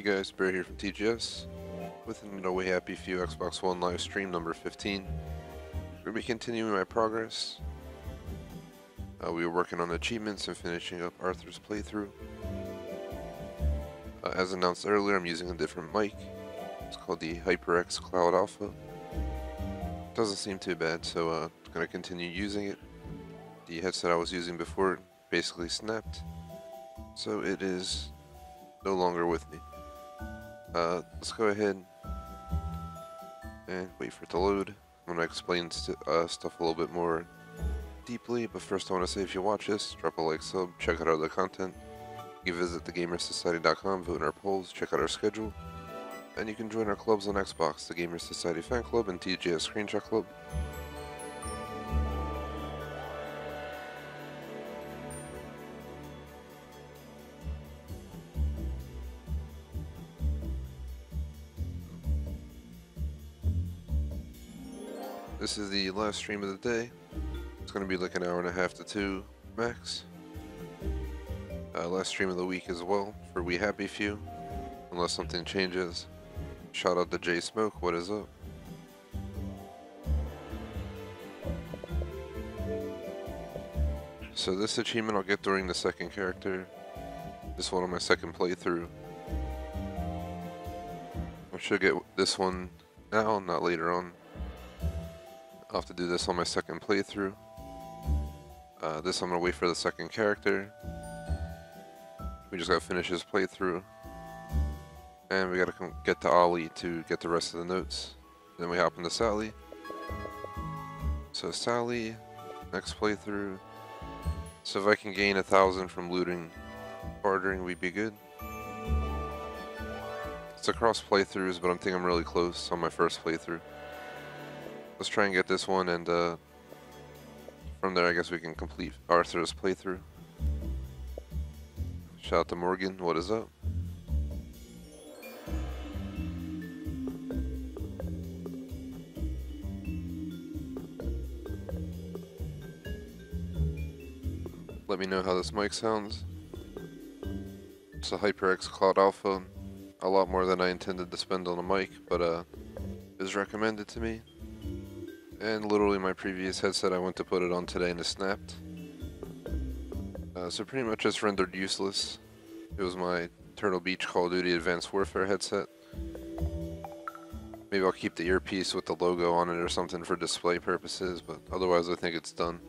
Guys, Bear here from TGS with an Way Happy Few Xbox One live stream number 15. We're going to be continuing my progress. We were working on achievements and finishing up Arthur's playthrough. As announced earlier, I'm using a different mic. It's called the HyperX Cloud Alpha. Doesn't seem too bad, so I'm going to continue using it. The headset I was using before basically snapped, so it is no longer with me. Let's go ahead and wait for it to load. I'm going to explain stuff a little bit more deeply, but first I want to say if you watch this, drop a like, sub, check out other content. You can visit thegamersociety.com, vote in our polls, check out our schedule, and you can join our clubs on Xbox, the Gamers Society Fan Club and TGS Screenshot Club. This is the last stream of the day. It's going to be like an hour and a half to 2 max. Last stream of the week as well for We Happy Few, unless something changes. Shout out to J Smoke, what is up? So this achievement I'll get during the second character. This one on my second playthrough. I should get this one now, not later on. I'll have to do this on my second playthrough. This I'm going to wait for the second character. We just got to finish his playthrough. And we got to get to Ollie to get the rest of the notes. Then we hop into Sally. So Sally, next playthrough. So if I can gain 1,000 from looting, bartering, we'd be good. It's across playthroughs, but I think I'm really close on my first playthrough. Let's try and get this one, and from there I guess we can complete Arthur's playthrough. Shout out to Morgan, what is up? Let me know how this mic sounds. It's a HyperX Cloud Alpha, a lot more than I intended to spend on a mic, but it was recommended to me. And literally my previous headset I went to put it on today and it snapped. So pretty much just rendered useless. It was my Turtle Beach Call of Duty Advanced Warfare headset. Maybe I'll keep the earpiece with the logo on it or something for display purposes, but otherwise I think it's done.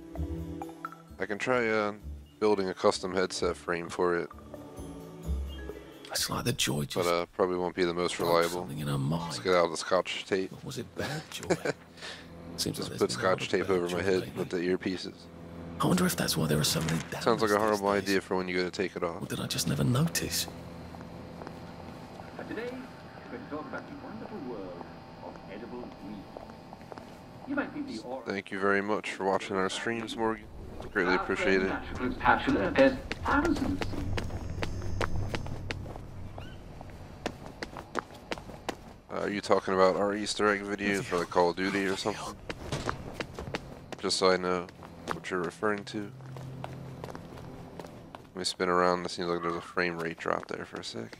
I can try building a custom headset frame for it. It's like the joy just but probably won't be the most reliable. in her mind. Let's get out the Scotch tape. Or was it bad joy? Seems Just like put there's been a lot Scotch of tape bad over my joy head lately. with the earpieces. I wonder if that's why there are so many Sounds like a downers horrible these days. idea for when you go to take it Or off. did I just never notice? Today, we're going to talk about the wonderful world of edible meat. You might be the Thank you very much for watching our streams, Morgan. Greatly appreciate it. Spatula, there's thousands. Are you talking about our Easter egg video for the Call of Duty or something? Just so I know what you're referring to. Let me spin around. It seems like there's a frame rate drop there for a sec.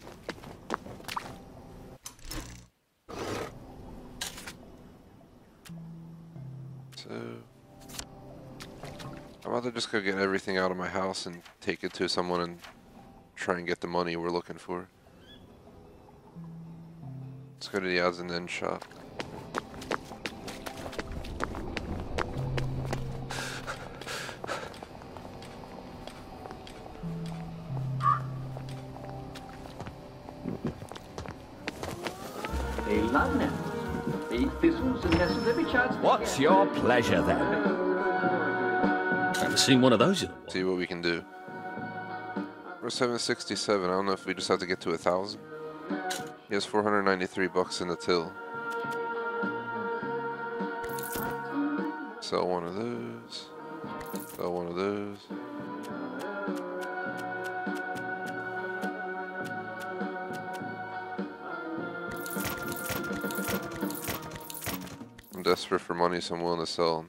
So I'm about to just go get everything out of my house and take it to someone and try and get the money we're looking for. Let's go to the odds and ends shop. They love them. They eat thistles and nests every chance. What's your pleasure then? I haven't seen one of those in a while. See what we can do. We're 767. I don't know if we just have to get to 1,000. He has 493 bucks in the till. Sell one of those. Sell one of those. I'm desperate for money, so I'm willing to sell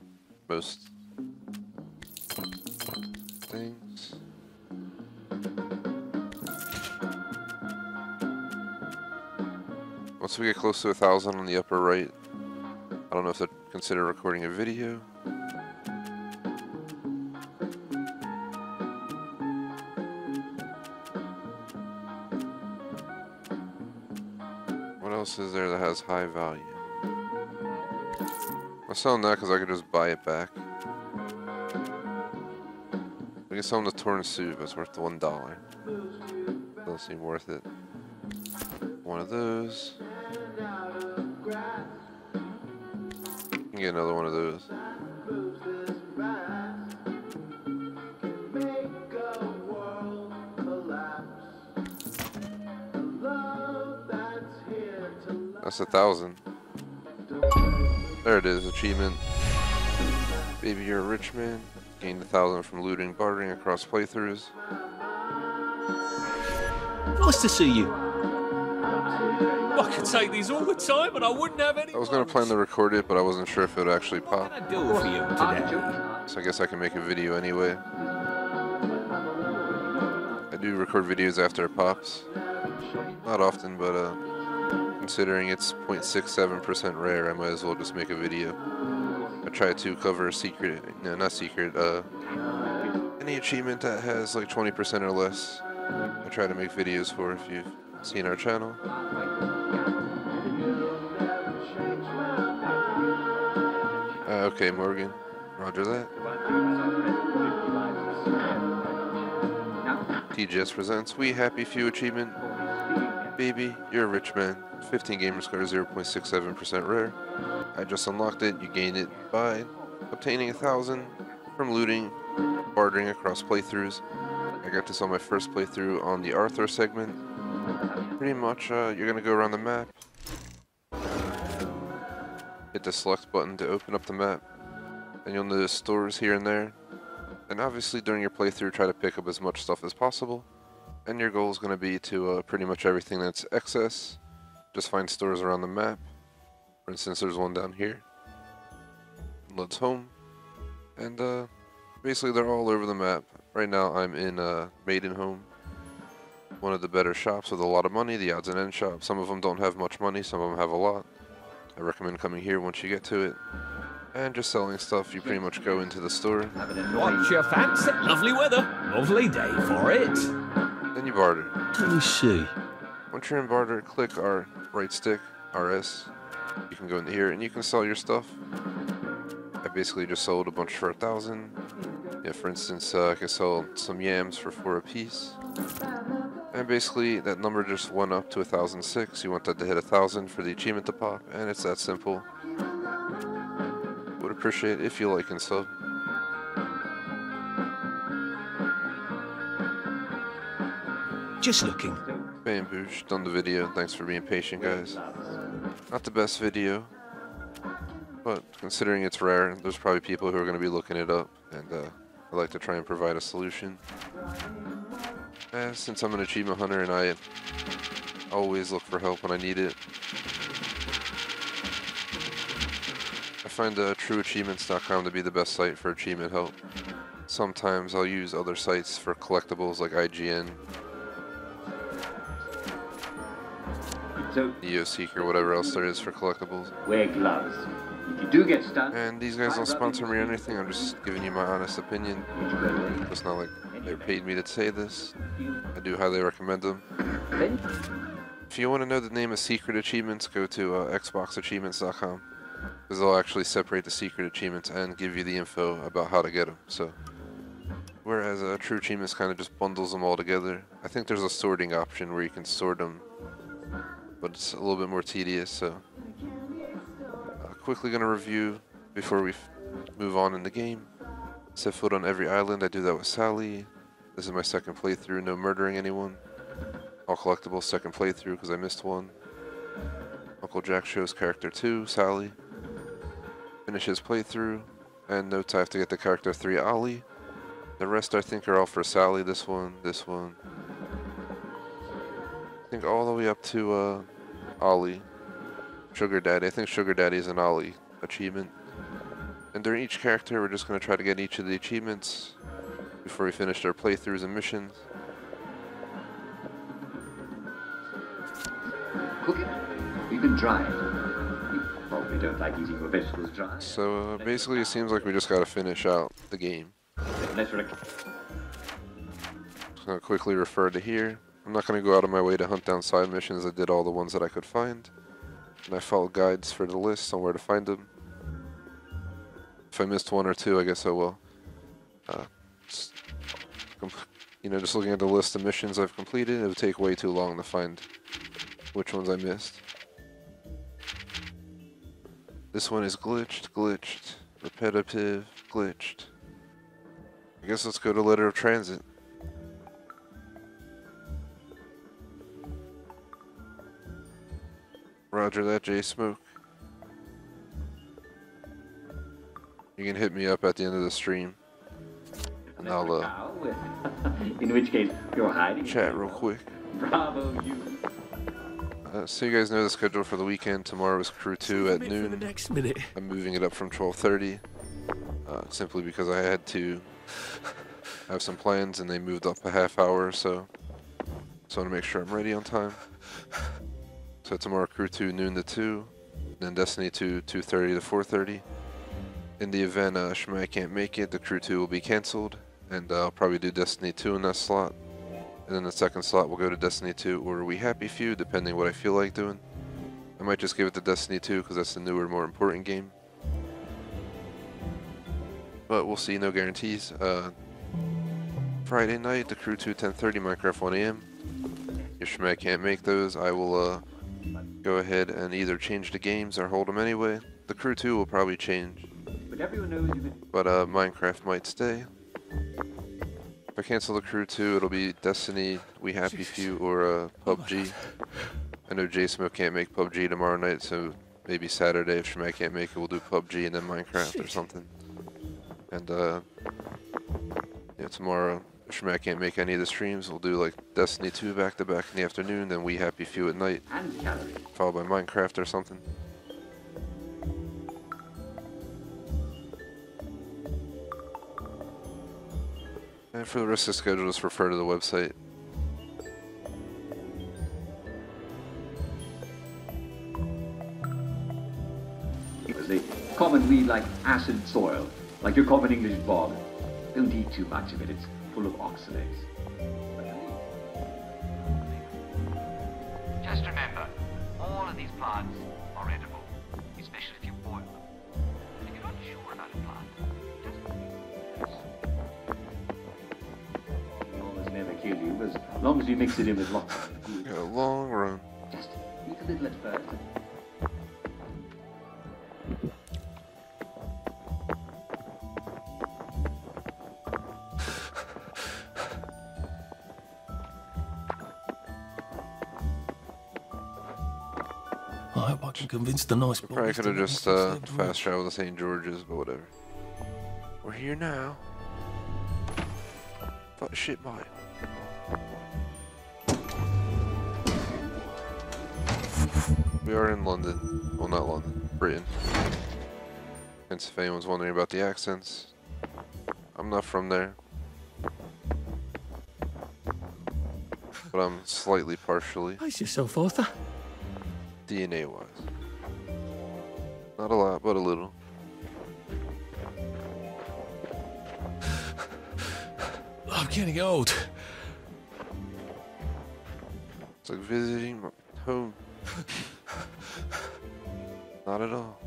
most things. Once we get close to 1,000 on the upper right, I don't know if they'd consider recording a video. What else is there that has high value? I'm selling that because I could just buy it back. We can sell them the torn suit, but it's worth the $1. Doesn't seem worth it. One of those. You can get another one of those. That's 1,000. There it is, achievement. Baby, you're a rich man. Gained 1,000 from looting, bartering across playthroughs. Nice to see you. I could take these all the time and I wouldn't have any. I was gonna plan to record it, but I wasn't sure if it would actually pop. What can I do for you today? So I guess I can make a video anyway. I do record videos after it pops. Not often, but considering it's 0.67% rare, I might as well just make a video. I try to cover secret, no, not secret, any achievement that has like 20% or less. I try to make videos for if you've seen our channel. Okay, Morgan. Roger that. TGS presents We Happy Few achievement. Baby, you're a rich man. 15 gamer score, 0.67% rare. I just unlocked it. You gained it by obtaining 1,000 from looting, bartering across playthroughs. I got this on my first playthrough on the Arthur segment. Pretty much, you're gonna go around the map. Hit the select button to open up the map. And you'll notice stores here and there. And obviously during your playthrough, try to pick up as much stuff as possible. And your goal is going to be to pretty much everything that's excess. Just find stores around the map. For instance, there's one down here. Loads home. And basically they're all over the map. Right now I'm in Maidenhome. One of the better shops with a lot of money, the odds and ends shop. Some of them don't have much money, some of them have a lot. I recommend coming here once you get to it. And just selling stuff, you pretty much go into the store. What's your fancy? Lovely weather. Lovely day for it. Then you barter. Let me see. Once you're in barter, click our right stick, RS. You can go in here and you can sell your stuff. I basically just sold a bunch for 1,000. Yeah, for instance, I can sell some yams for 4 apiece. And basically, that number just went up to 1,006. You want that to hit 1,000 for the achievement to pop, and it's that simple. Would appreciate it if you like and sub. Just looking. Bamboosh, done the video. Thanks for being patient, guys. Not the best video, but considering it's rare, there's probably people who are going to be looking it up, and I like to try and provide a solution. Since I'm an achievement hunter and I always look for help when I need it, I find trueachievements.com to be the best site for achievement help. Sometimes I'll use other sites for collectibles like IGN, NeoSeeker, whatever else there is for collectibles. Wear gloves. If you do get stung, And these guys don't sponsor me or anything, I'm just giving you my honest opinion. It's not like they paid me to say this. I do highly recommend them. If you want to know the name of secret achievements, go to xboxachievements.com. Because they'll actually separate the secret achievements and give you the info about how to get them. So, whereas True Achievements kind of just bundles them all together. I think there's a sorting option where you can sort them, but it's a little bit more tedious. So, quickly gonna review before we move on in the game. Set foot on every island. I do that with Sally. This is my second playthrough. No murdering anyone. All collectibles. Second playthrough because I missed one. Uncle Jack shows character 2, Sally. Finish his playthrough. And notes I have to get the character 3, Ollie. The rest I think are all for Sally. This one. I think all the way up to Ollie. Sugar Daddy. I think Sugar Daddy is an Ollie achievement. And during each character, we're just going to try to get each of the achievements before we finish our playthroughs and missions. cook it. You can eating dry. You probably don't like eating your vegetables dry. So basically it seems like we just gotta finish out the game. Unless you're a... Just gonna quickly refer to here. I'm not gonna go out of my way to hunt down side missions. I did all the ones that I could find. And I followed guides for the list on where to find them. If I missed one or two, I guess I will. You know, just looking at the list of missions I've completed, it would take way too long to find which ones I missed. This one is glitched, repetitive, glitched. I guess let's go to letter of transit. Roger that, J-Smoke. You can hit me up at the end of the stream. And I'll in which case, you're hiding. chat real quick. Bravo, you. So you guys know the schedule for the weekend. Tomorrow is Crew 2 at noon. For the next minute. I'm moving it up from 12:30, simply because I had to have some plans and they moved up a half hour or so. So I want to make sure I'm ready on time. So tomorrow Crew 2 noon to 2, then Destiny 2 2:30 to 4:30. In the event Shmai can't make it, the Crew 2 will be cancelled, and I'll probably do Destiny 2 in that slot. And then the second slot will go to Destiny 2 or We Happy Few, depending what I feel like doing. I might just give it to Destiny 2 because that's the newer, more important game. But we'll see, no guarantees. Friday night, the Crew 2 10:30, Minecraft 1 AM. If Shmai can't make those, I will go ahead and either change the games or hold them anyway. The Crew 2 will probably change. But everyone knows you can... But Minecraft might stay. If I cancel the Crew 2, it'll be Destiny, We Happy Few, or PUBG. I know J-Smoke can't make PUBG tomorrow night, so maybe Saturday if Shmai can't make it, we'll do PUBG and then Minecraft or something. And yeah, tomorrow, if Shmai can't make any of the streams, we'll do like Destiny 2 back to back in the afternoon, then We Happy Few at night, And calories. followed by Minecraft or something. And for the rest of the schedule, just refer to the website. The common weed like acid soil, like your common English bog. Don't eat too much of it, it's full of oxalates. Just remember, all of these plants are edible, especially if you boil them. If you're not sure about a plant, just... Almost never kill you, as long as you mix it in with lots of good. Got a long run. Just eat a little at first. I hope I can convince the nice boys. Probably could have to let just me fix their fast traveled to St. George's, but whatever. We're here now. Fuck shit, mate. We are in London. Well, not London. Britain. Hence, if anyone's wondering about the accents, I'm not from there. But I'm slightly partially, Pace yourself, Arthur. DNA-wise. Not a lot, but a little. I'm getting old. It's like visiting my home. Not at all.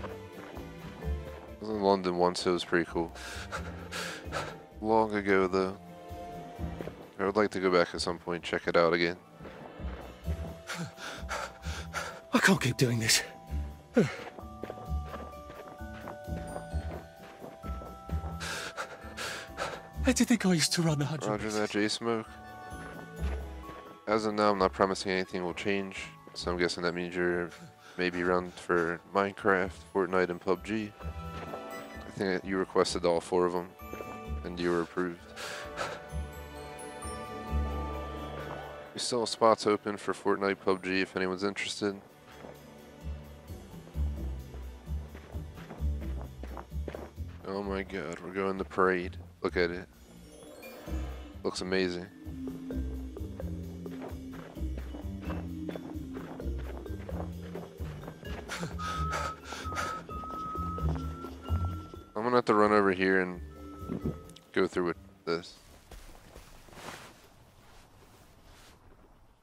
I was in London once, so it was pretty cool. Long ago, though. I would like to go back at some point, check it out again. I can't keep doing this. How do you think I used to run the 100 Roger meters? that, J-Smoke. As of now, I'm not promising anything will change, so I'm guessing that means you're maybe around for Minecraft, Fortnite, and PUBG. I think that you requested all 4 of them, and you were approved. We still have spots open for Fortnite, PUBG if anyone's interested. Oh my god, we're going to parade. Look at it. Looks amazing. have to run over here and go through with this.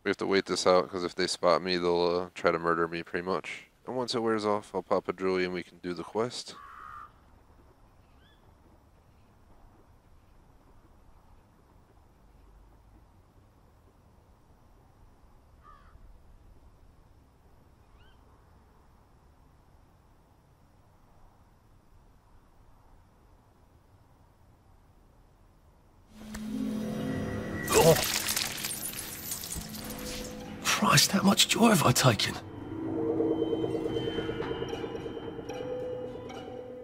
We have to wait this out because if they spot me, they'll try to murder me pretty much. And once it wears off, I'll pop a jewelry and we can do the quest. Oh. Christ, how much joy have I taken?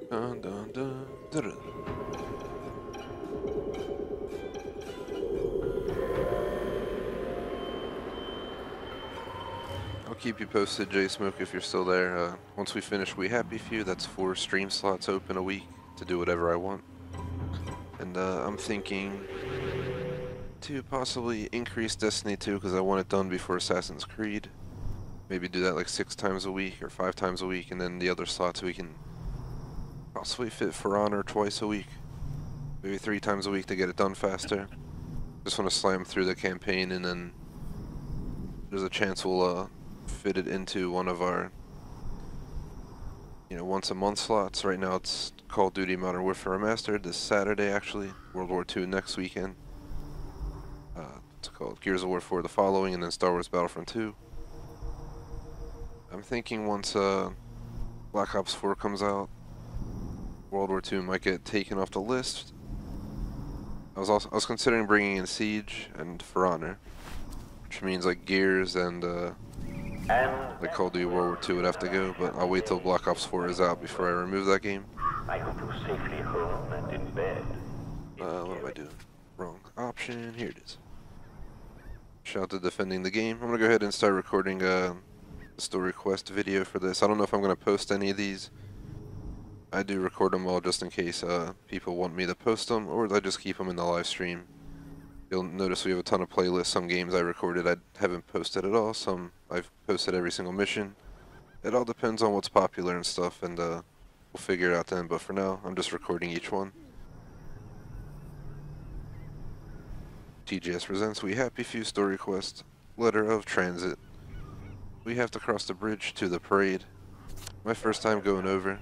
Dun, dun, dun, dun, dun. I'll keep you posted, J-Smoke, if you're still there. Once we finish We Happy Few, that's 4 stream slots open a week to do whatever I want. And I'm thinking to possibly increase Destiny 2 because I want it done before Assassin's Creed. Maybe do that like 6 times a week or 5 times a week, and then the other slots we can possibly fit For Honor twice a week. Maybe 3 times a week to get it done faster. Just want to slam through the campaign, and then there's a chance we'll fit it into one of our, you know, once a month slots. Right now it's Call of Duty Modern Warfare Remastered this Saturday, actually. World War II next weekend. It's called Gears of War 4 the following, and then Star Wars Battlefront 2. I'm thinking once Black Ops 4 comes out, World War II might get taken off the list. I was considering bringing in Siege and For Honor, which means like Gears and like Call of Duty World War II would have to go, but I'll wait till Black Ops 4 is out before I remove that game. I hope you're safely home and in bed. What am I doing? Wrong option. Here it is. Shout out to Defending the Game. I'm gonna go ahead and start recording a story quest video for this. I don't know if I'm gonna post any of these. I do record them all just in case people want me to post them, or I just keep them in the live stream. You'll notice we have a ton of playlists. Some games I recorded I haven't posted at all. Some I've posted every single mission. It all depends on what's popular and stuff, and we'll figure it out then. But for now, I'm just recording each one. TGS presents We Happy Few story quest. Letter of Transit. We have to cross the bridge to the parade. My first time going over.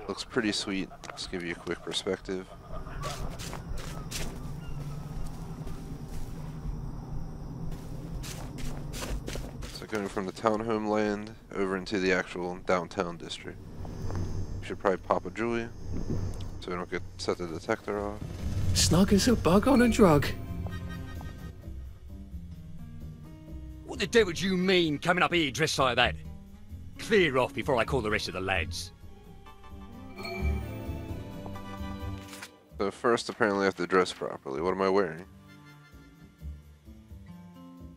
Looks pretty sweet. Just give you a quick perspective. So going from the townhome land over into the actual downtown district. You should probably pop a Julia so we don't get set the detector off. Snug as a bug on a drug. What the devil do you mean coming up here dressed like that? Clear off before I call the rest of the lads. So first, apparently I have to dress properly. What am I wearing?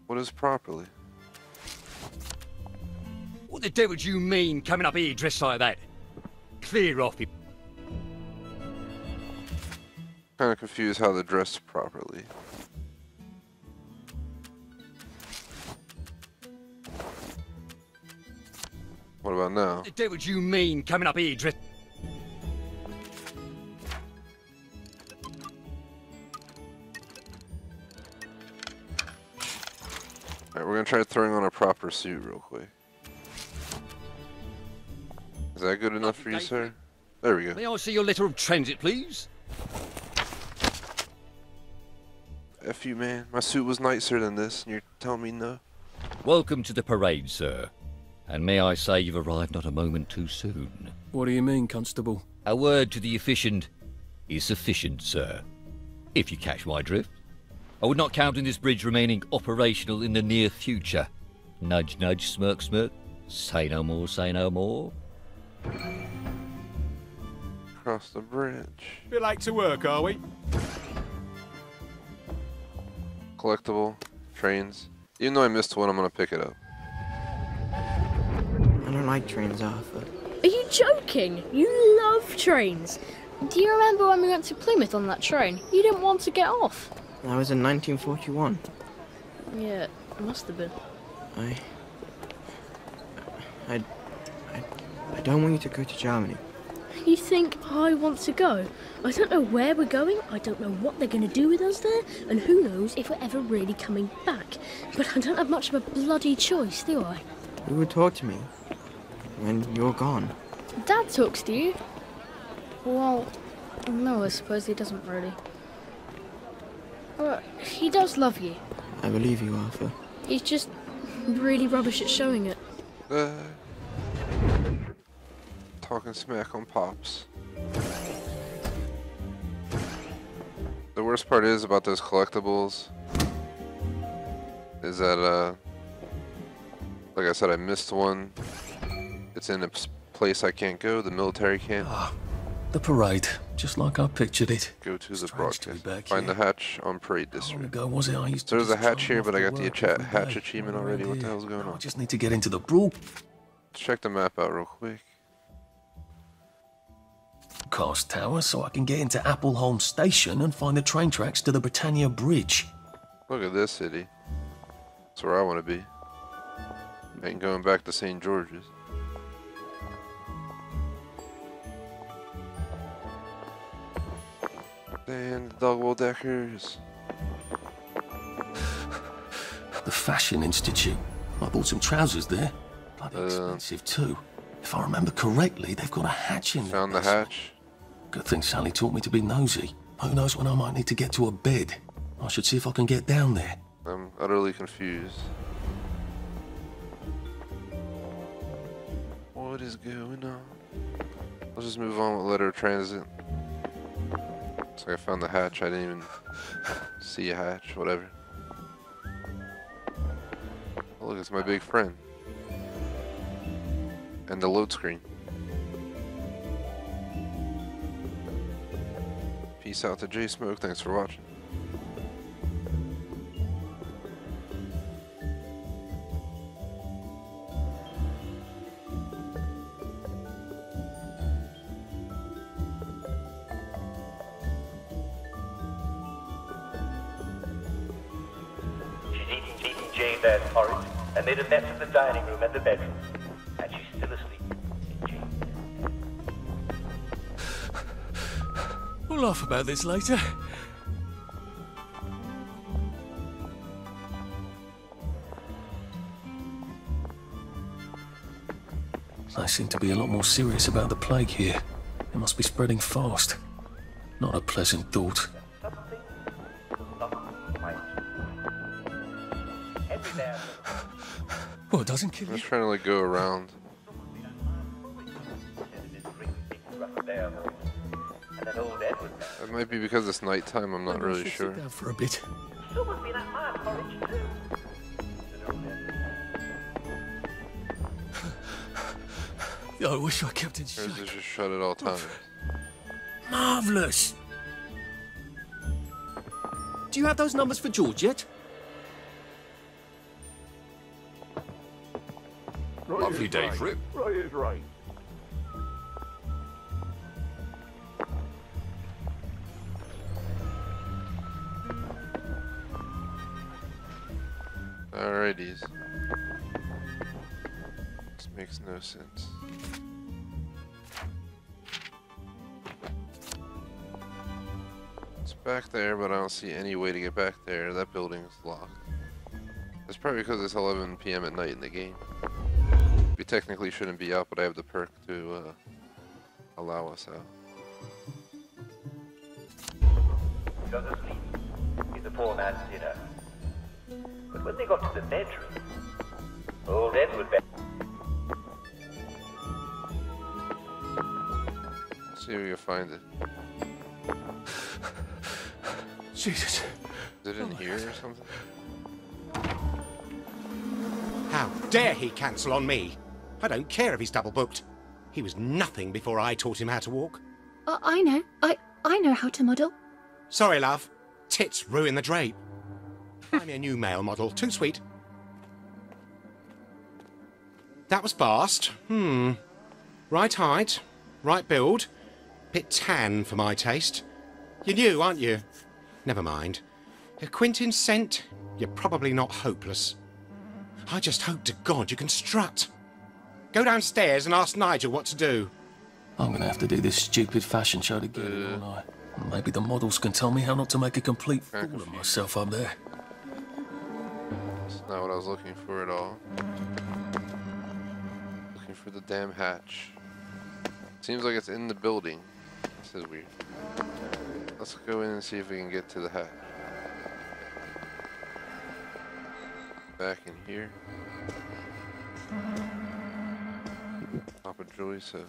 What is properly? What the devil do you mean coming up here dressed like that? Clear off. Kind of confused how to dress properly. What about now? What the devil do you mean coming up here dressed... Alright, we're gonna try throwing on a proper suit real quick. Is that good enough for you, sir? There we go. May I see your letter of transit, please? F you, man. My suit was nicer than this, and you're telling me no? Welcome to the parade, sir. And may I say you've arrived not a moment too soon. What do you mean, Constable? A word to the efficient is sufficient, sir. If you catch my drift. I would not count on this bridge remaining operational in the near future. Nudge, nudge, smirk, smirk. Say no more, say no more. Cross the bridge. Bit late to work, are we? Collectible. Trains. Even though I missed one, I'm gonna pick it up. I don't like trains, Arthur. Are you joking? You love trains. Do you remember when we went to Plymouth on that train? You didn't want to get off. That was in 1941. Yeah, it must have been. I don't want you to go to Germany. You think I want to go? I don't know where we're going, I don't know what they're going to do with us there, and who knows if we're ever really coming back. But I don't have much of a bloody choice, do I? Who would talk to me when you're gone? Dad talks to you. Well, no, I suppose he doesn't really. But he does love you. I believe you, Arthur. He's just really rubbish at showing it. Talking smack on Pops. The worst part is about those collectibles is that, like I said, I missed one. It's in a place I can't go, the military can't. The parade, just like I pictured it. Go to the Strange to be broadcast. back Find here. the hatch on Parade How long District. ago was it I used to There's a just hatch drive here, off but I to got the work every hatch day achievement around already. What the here? hell's going I on? just need to get into the broad. Check the map out real quick. Cast tower so I can get into Appleholm Station and find the train tracks to the Britannia Bridge. Look at this city. That's where I want to be. Ain't going back to St. George's. And the Dogwell Deckers. The Fashion Institute. I bought some trousers there. Bloody expensive too. If I remember correctly, they've got a hatch in there. Found the hatch. Good thing Sally taught me to be nosy. Who knows when I might need to get to a bed. I should see if I can get down there. I'm utterly confused. What is going on? Let's just move on with letter transit. So I found the hatch. I didn't even see a hatch. Whatever. Oh, look, it's my big friend. And the load screen. Peace out to J Smoke. Thanks for watching. She's eating Jane Bear's porridge and made a mess of the dining room and the bedroom. And she's still asleep. Jane. We'll laugh about this later. They seem to be a lot more serious about the plague here. It must be spreading fast. Not a pleasant thought. Something not quite. Every now and then. Well, it doesn't kill I'm you. just trying to like go around. And an old Edward. It might be because it's nighttime. I'm not Maybe I really should sure. Sit down for a bit. Someone's been at my porridge too. An old Edward. I wish I kept it Or shut. is it just shut at all times? Marvellous! Do you have those numbers for George yet? Lovely day for it. Right is right. Alrighties. This makes no sense. It's back there, but I don't see any way to get back there. That building is locked. It's probably because it's 11 p.m. at night in the game. We technically shouldn't be out, but I have the perk to allow us out. He goes asleep. He's a poor man's dinner. But when they got to the bedroom, old Edward Bear. See if we can find it. Jesus. Is it in here or something? How dare he cancel on me? I don't care if he's double booked. He was nothing before I taught him how to walk. I know. I know how to model. Sorry, love. Tits ruin the drape. Find me a new male model. Too sweet. That was fast. Right height. Right build. Bit tan for my taste. You're new, aren't you? Never mind. If Quentin's sent, you're probably not hopeless. I just hope to God you can strut. Go downstairs and ask Nigel what to do. I'm gonna have to do this stupid fashion show again, aren't I? Maybe the models can tell me how not to make a complete fool of myself up there. That's not what I was looking for at all. Looking for the damn hatch. Seems like it's in the building. This is weird. Let's go in and see if we can get to the hatch. Back in here. Papa Joey said.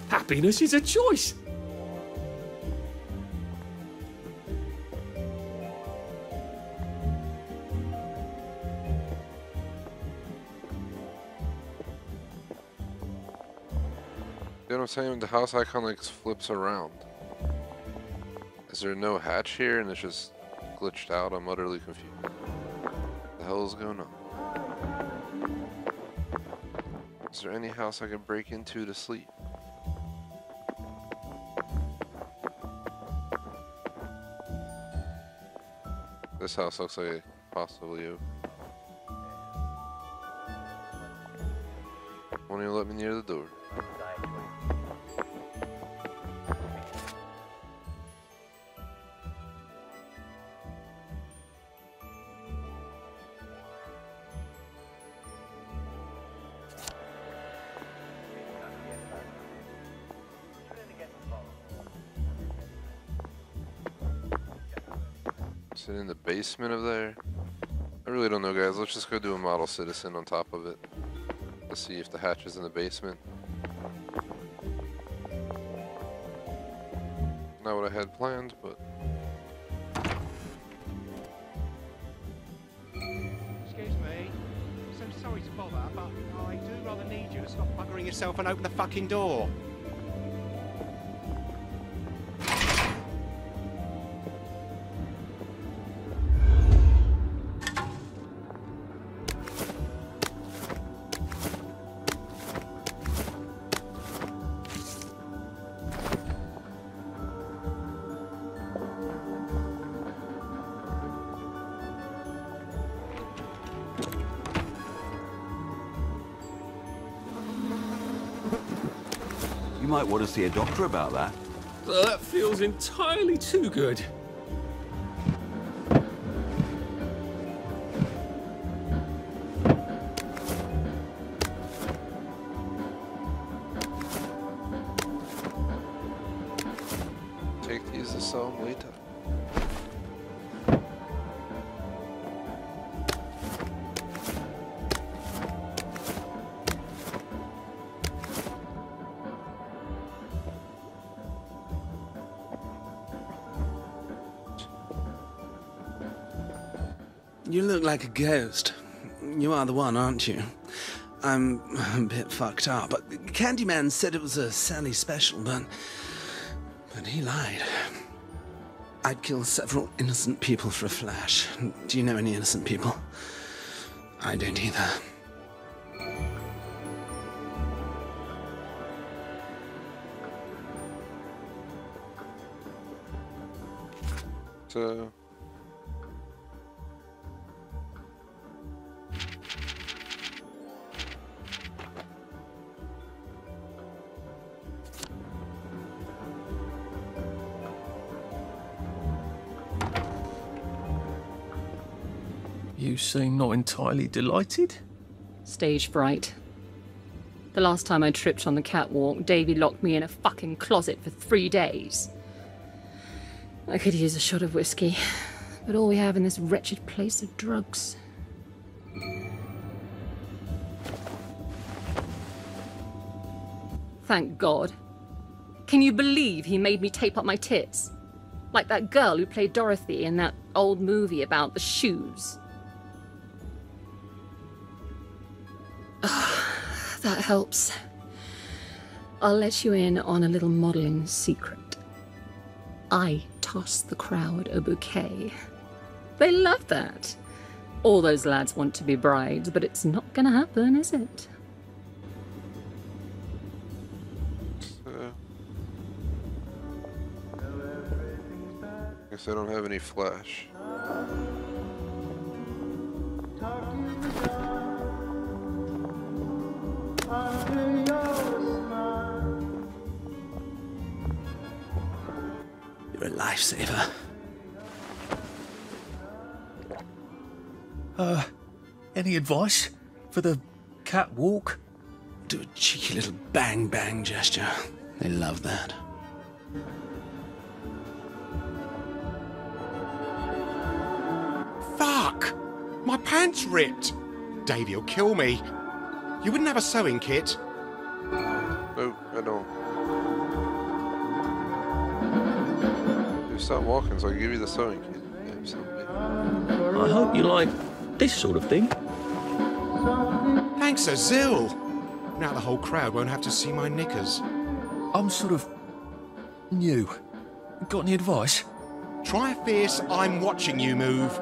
Happiness is a choice. You know what I'm saying? The house icon like flips around. Is there no hatch here and it's just glitched out? I'm utterly confused. What the hell is going on? Is there any house I can break into to sleep? This house looks like it possibly open. Won't even let me near the door. Is it in the basement of there? I really don't know, guys. Let's just go do a model citizen on top of it. Let's see if the hatch is in the basement. Not what I had planned, but... Excuse me. So sorry to bother, but I do rather need you to stop buggering yourself and open the fucking door. You might want to see a doctor about that. That feels entirely too good. Take these to sell them later. You look like a ghost. You are the one, aren't you? I'm a bit fucked up. Candyman said it was a Sally special, but he lied. I'd kill several innocent people for a flash. Do you know any innocent people? I don't either. So... You seem not entirely delighted. Stage fright. The last time I tripped on the catwalk, Davy locked me in a fucking closet for 3 days. I could use a shot of whiskey, but all we have in this wretched place are drugs. Thank God. Can you believe he made me tape up my tits? Like that girl who played Dorothy in that old movie about the shoes. That helps. I'll let you in on a little modelling secret. I toss the crowd a bouquet. They love that. All those lads want to be brides, but it's not gonna happen, is it? Guess I don't have any flash. Under your smile. You're a lifesaver. Any advice for the catwalk? Do a cheeky little bang-bang gesture. They love that. Fuck! My pants ripped! Davey'll kill me. You wouldn't have a sewing kit? No, I don't. You stop walking so I can give you the sewing kit. Yeah, something. I hope you like this sort of thing. Thanks a zill! Now the whole crowd won't have to see my knickers. I'm sort of new. Got any advice? Try a fierce I'm watching you move.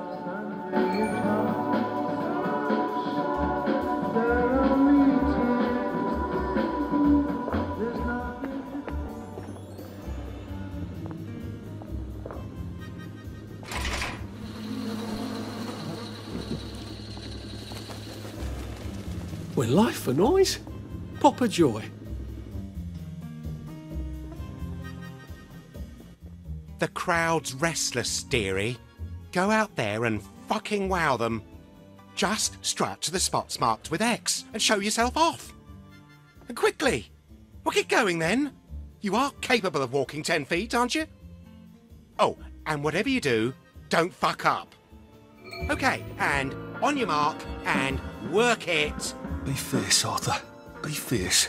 When life for noise, pop a joy. The crowd's restless, dearie. Go out there and fucking wow them. Just strut to the spots marked with X and show yourself off. And quickly. Well, get going then. You are capable of walking 10 feet, aren't you? Oh, and whatever you do, don't fuck up. Okay, and on your mark, and work it. Be fierce, Arthur. Be fierce.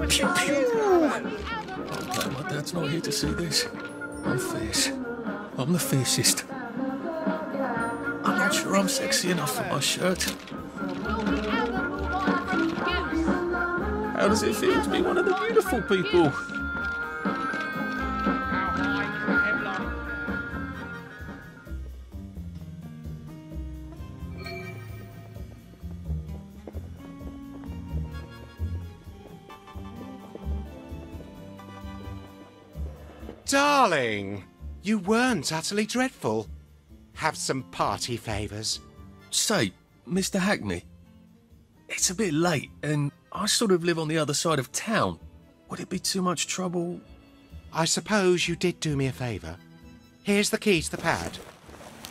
Pew, pew. I'm glad my dad's not here to see this. I'm fierce. I'm the fiercest. I'm not sure I'm sexy enough for my shirt. How does it feel to be one of the beautiful people? Darling, you weren't utterly dreadful. Have some party favours. Say, Mr. Hackney, it's a bit late and I sort of live on the other side of town. Would it be too much trouble? I suppose you did do me a favour. Here's the key to the pad.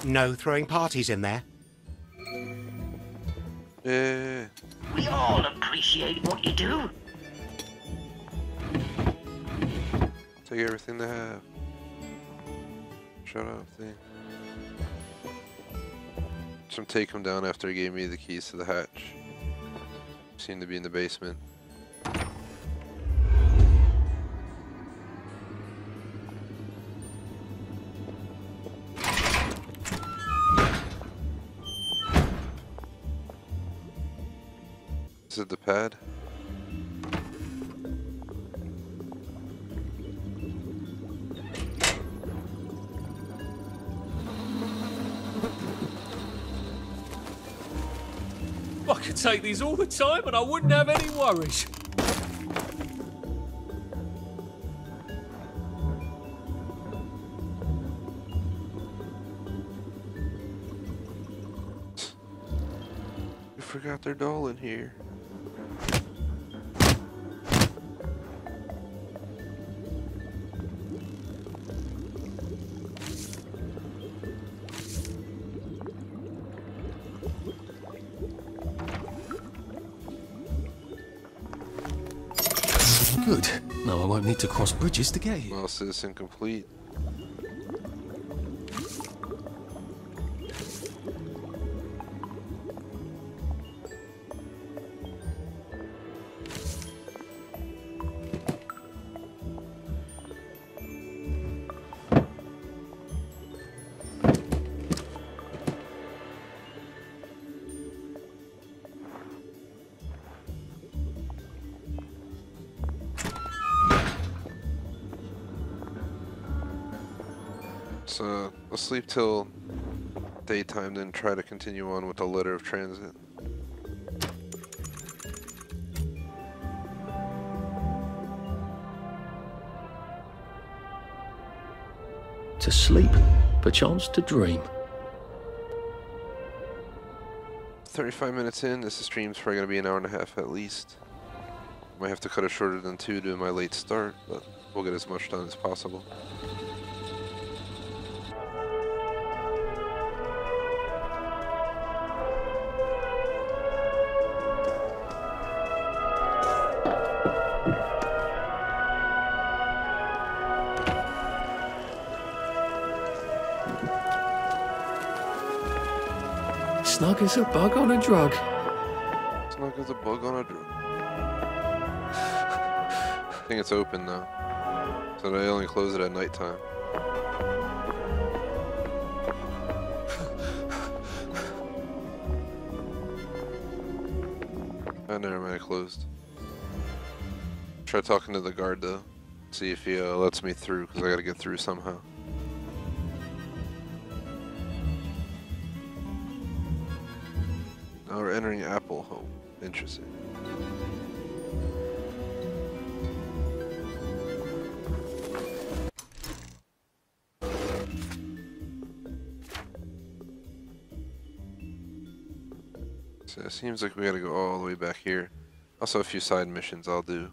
No throwing parties in there. Yeah. We all appreciate what you do. Take everything they have. Shut up, thing. Some take him down after he gave me the keys to the hatch. Seemed to be in the basement. Is it the pad? I could take these all the time and I wouldn't have any worries. You forgot their doll in here. Good. Now I won't need to cross bridges to get here. Well, citizen complete. So let's sleep till daytime, then try to continue on with the letter of transit. To sleep, perchance to dream. 35 minutes in, this stream's probably going to be an hour and a half at least. Might have to cut it shorter than 2 due to my late start, but we'll get as much done as possible. Snug as a bug on a drug. Snug as a bug on a drug. I think it's open though, so they only close it at nighttime. Oh, never mind, it closed. Try talking to the guard though, see if he lets me through, because I gotta get through somehow. Now we're entering Apple Home. Interesting. So it seems like we gotta go all the way back here. Also a few side missions I'll do.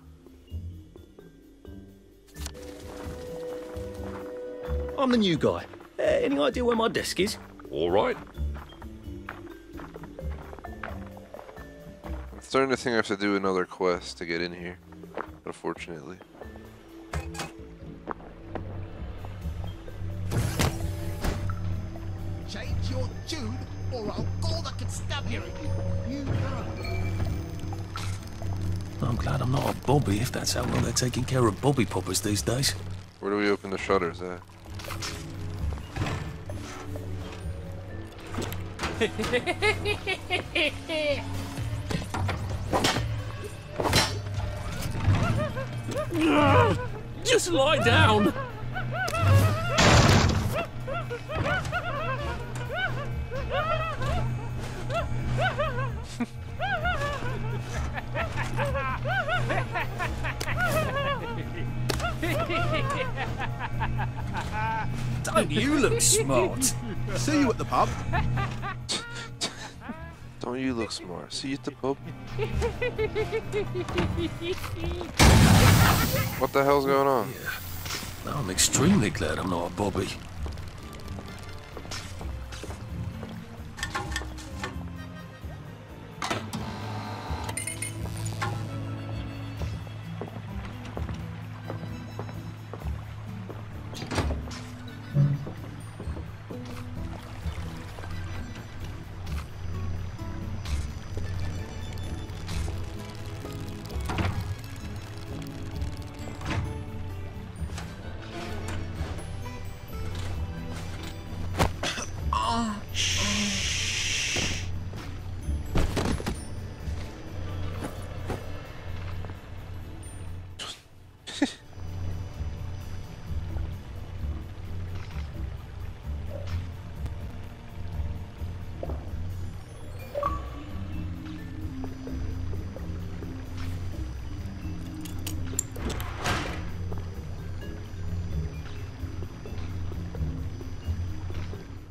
I'm the new guy. Any idea where my desk is? All right. I'm starting to think I have to do another quest to get in here, unfortunately. Change your tune, or I'll call the constabulary. You know. I'm glad I'm not a bobby if that's how well they're taking care of bobby poppers these days. Where do we open the shutters at? Just lie down. Don't you look smart? See you at the pub. Don't you look smart? See you at the pub? What the hell's going on? Yeah. I'm extremely glad I'm not a bobby.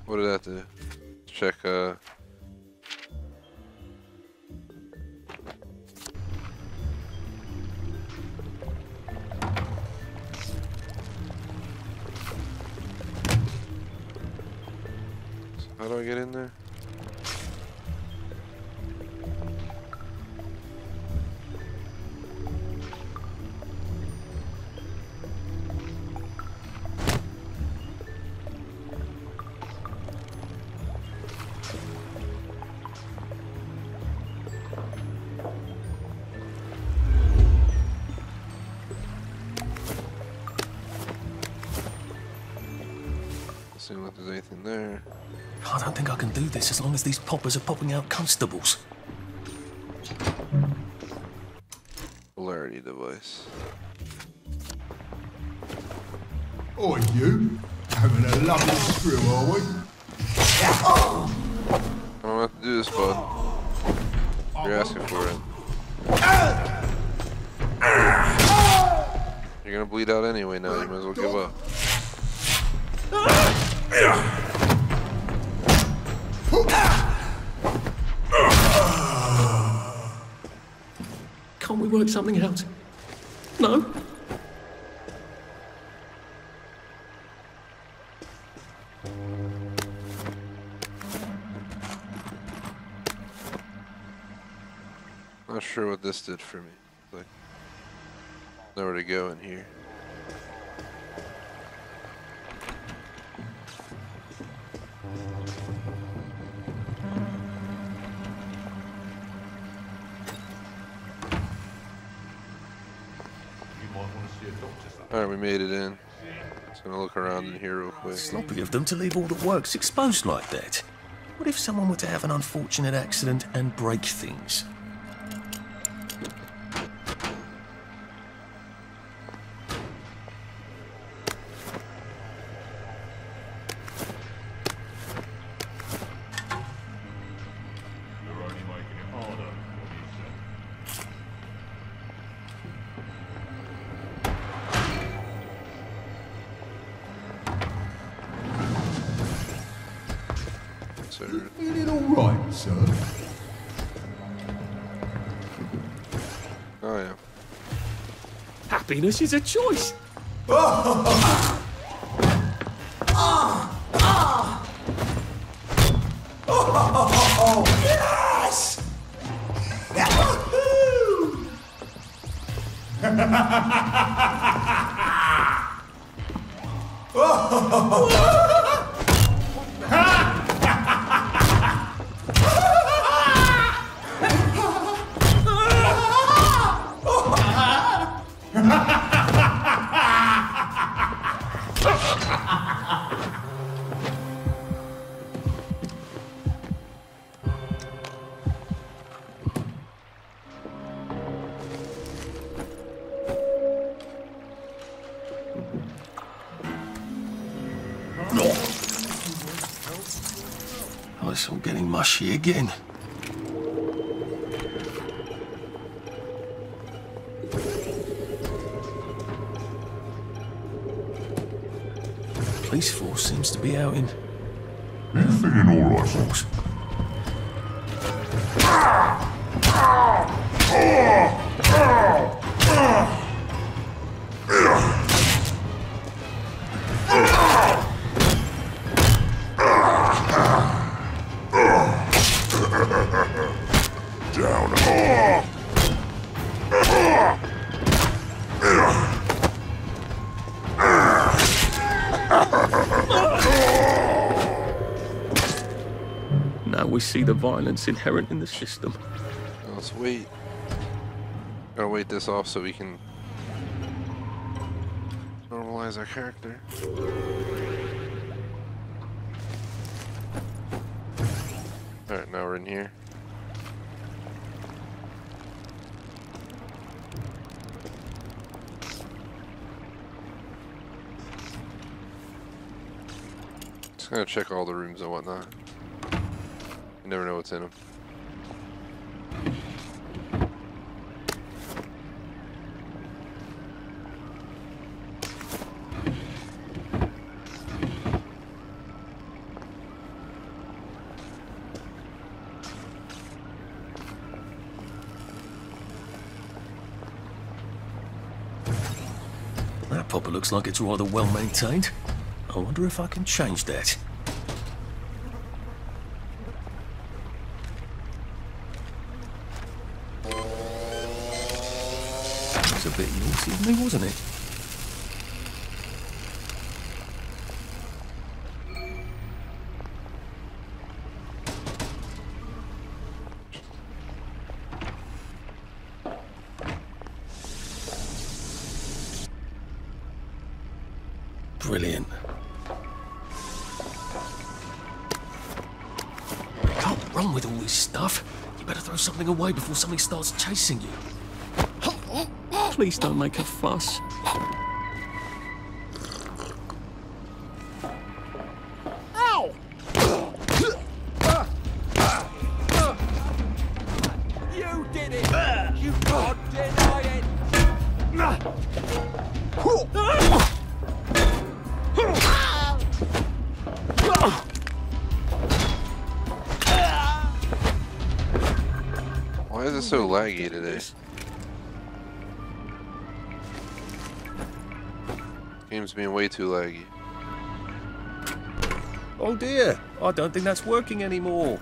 What did that do? Check, So how do I get in there? Seems like there's anything there. I don't think I can do this as long as these poppers are popping out constables. Polarity device. Oi, you. Having a lovely screw, are we? I don't have to do this, bud. You're asking for it. You're gonna bleed out anyway now, you might as well give up. Can't we work something out? No? Not sure what this did for me. Like, nowhere to go in here. Alright, we made it in. Just gonna look around in here real quick. Sloppy of them to leave all the works exposed like that. What if someone were to have an unfortunate accident and break things? You feeling alright, sir? Oh yeah. Happiness is a choice. Yes! Oh, it's all getting mushy again. Police force seems to be out in... You feeling alright, sir? Now we see the violence inherent in the system. Let's wait. Gotta wait this off so we can normalize our character. Alright, now we're in here. Just gonna check all the rooms and whatnot. You never know what's in them. That popper looks like it's rather well maintained. I wonder if I can change that. It's a bit naughty of me, wasn't it? Brilliant. Can't run with all this stuff. You better throw something away before something starts chasing you. Please don't make a fuss. Ow! You did it! You can't deny it! Why is it so laggy today? Game's being way too laggy. Oh dear, I don't think that's working anymore.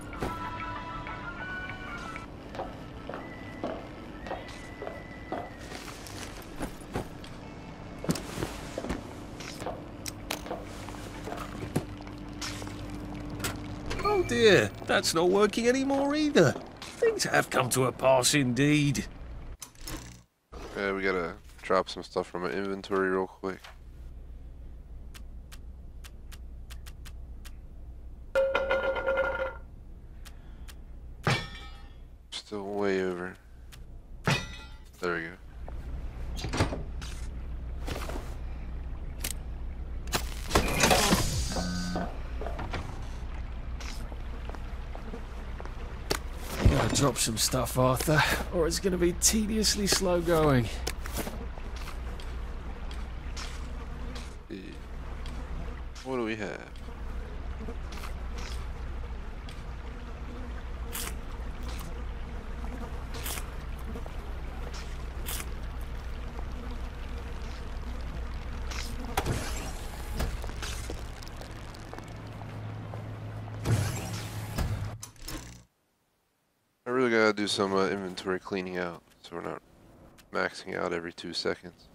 Oh dear, that's not working anymore either. Things have come to a pass indeed. Yeah, we gotta drop some stuff from my inventory real quick. Still way over. There we go. Gotta drop some stuff, Arthur, or it's gonna be tediously slow going. What do we have? I really gotta do some inventory cleaning out, so we're not maxing out every 2 seconds.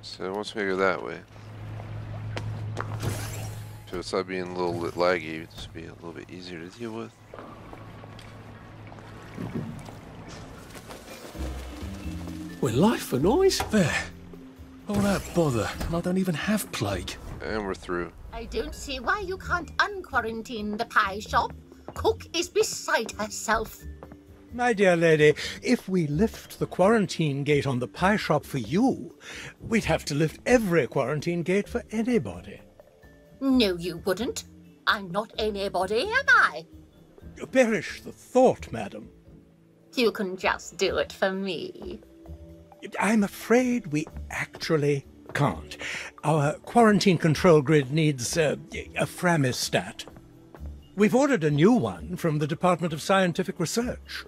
So once we go that way, so it's not being a little bit laggy, it's be a little bit easier to deal with. Well, life for noise? There. All that bother, and I don't even have plague. And we're through. I don't see why you can't unquarantine the pie shop. Cook is beside herself. My dear lady, if we lift the quarantine gate on the pie shop for you, we'd have to lift every quarantine gate for anybody. No, you wouldn't. I'm not anybody, am I? Perish the thought, madam. You can just do it for me. I'm afraid we actually can't. Our quarantine control grid needs a framistat. We've ordered a new one from the Department of Scientific Research.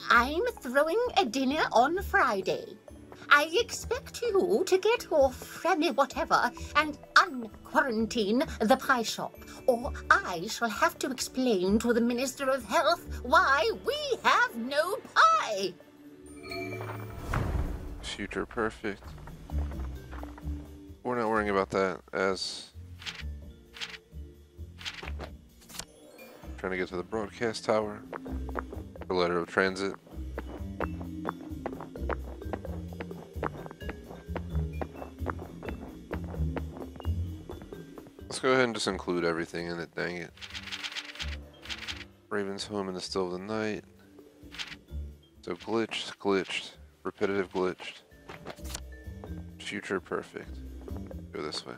I'm throwing a dinner on Friday. I expect you to get your friendly whatever and unquarantine the pie shop, or I shall have to explain to the Minister of Health why we have no pie. Future perfect. We're not worrying about that as trying to get to the broadcast tower for letter of transit. Let's go ahead and just include everything in it, dang it. Raven's home in the still of the night. So glitched, repetitive glitched. Future perfect. Go this way.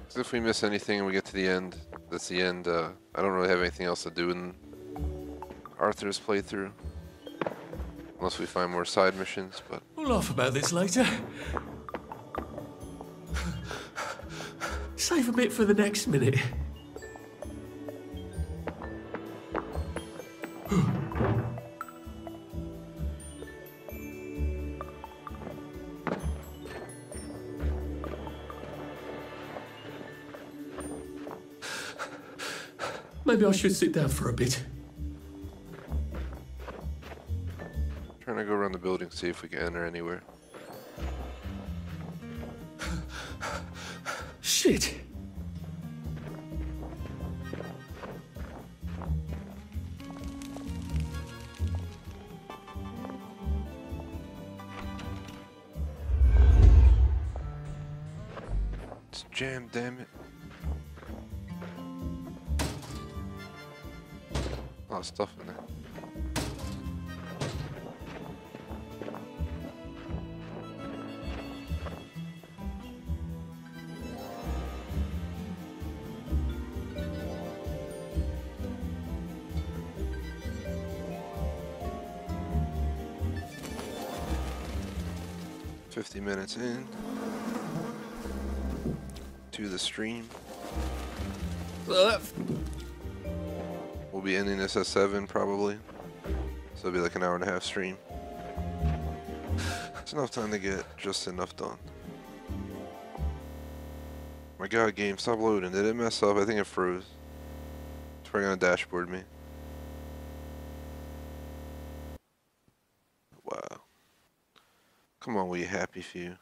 So if we miss anything and we get to the end, that's the end. I don't really have anything else to do in Arthur's playthrough. Unless we find more side missions, but... We'll laugh about this later. Save a bit for the next minute. Maybe I should sit down for a bit. Trying to go around the building, see if we can enter anywhere. Shit. It's jammed, damn it. A lot of stuff in there. 50 minutes in to the stream. We'll be ending this at 7 probably. So it'll be like an hour and a half stream. It's enough time to get just enough done. My god, game, stop loading. Did it mess up? I think it froze. It's probably gonna dashboard me. Wow. Come on, we happy few.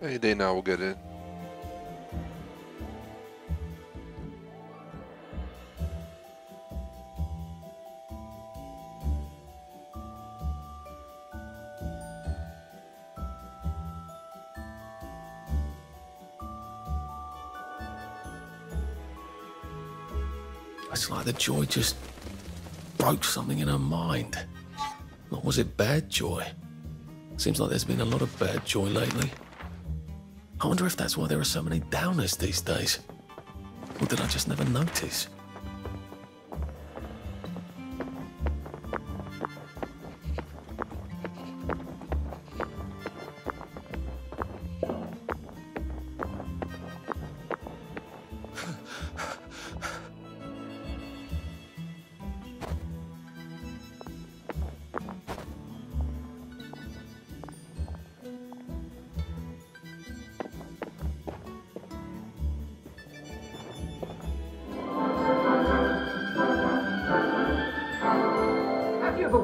Any day now we'll get in. It's like the joy just broke something in her mind. Or was it bad joy? Seems like there's been a lot of bad joy lately. I wonder if that's why there are so many downers these days. Or did I just never notice?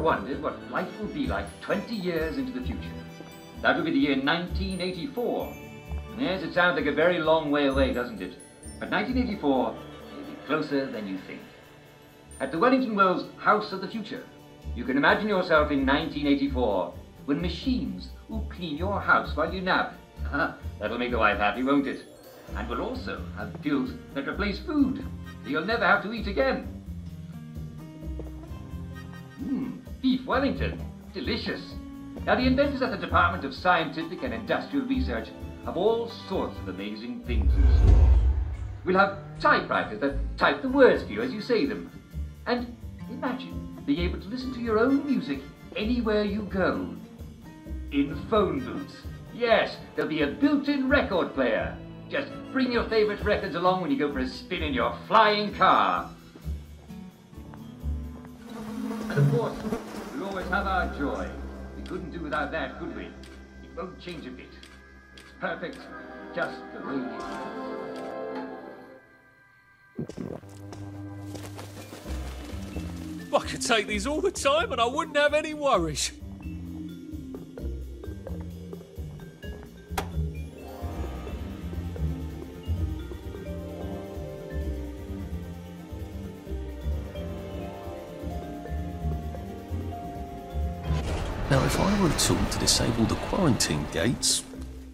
Wondered what life will be like 20 years into the future. That will be the year 1984. Yes, it sounds like a very long way away, doesn't it? But 1984 may be closer than you think. At the Wellington Wells House of the Future, you can imagine yourself in 1984 when machines will clean your house while you nap. That'll make the wife happy, won't it? And we'll also have pills that replace food, so you'll never have to eat again. Beef Wellington. Delicious. Now, the inventors at the Department of Scientific and Industrial Research have all sorts of amazing things in store. We'll have typewriters that type the words for you as you say them. And imagine being able to listen to your own music anywhere you go. In phone booths. Yes, there'll be a built-in record player. Just bring your favorite records along when you go for a spin in your flying car. And of course, we'll always have our joy. We couldn't do without that, could we? It won't change a bit. It's perfect, just the way it is. I could take these all the time and I wouldn't have any worries. Now, if I were a tool to disable the quarantine gates,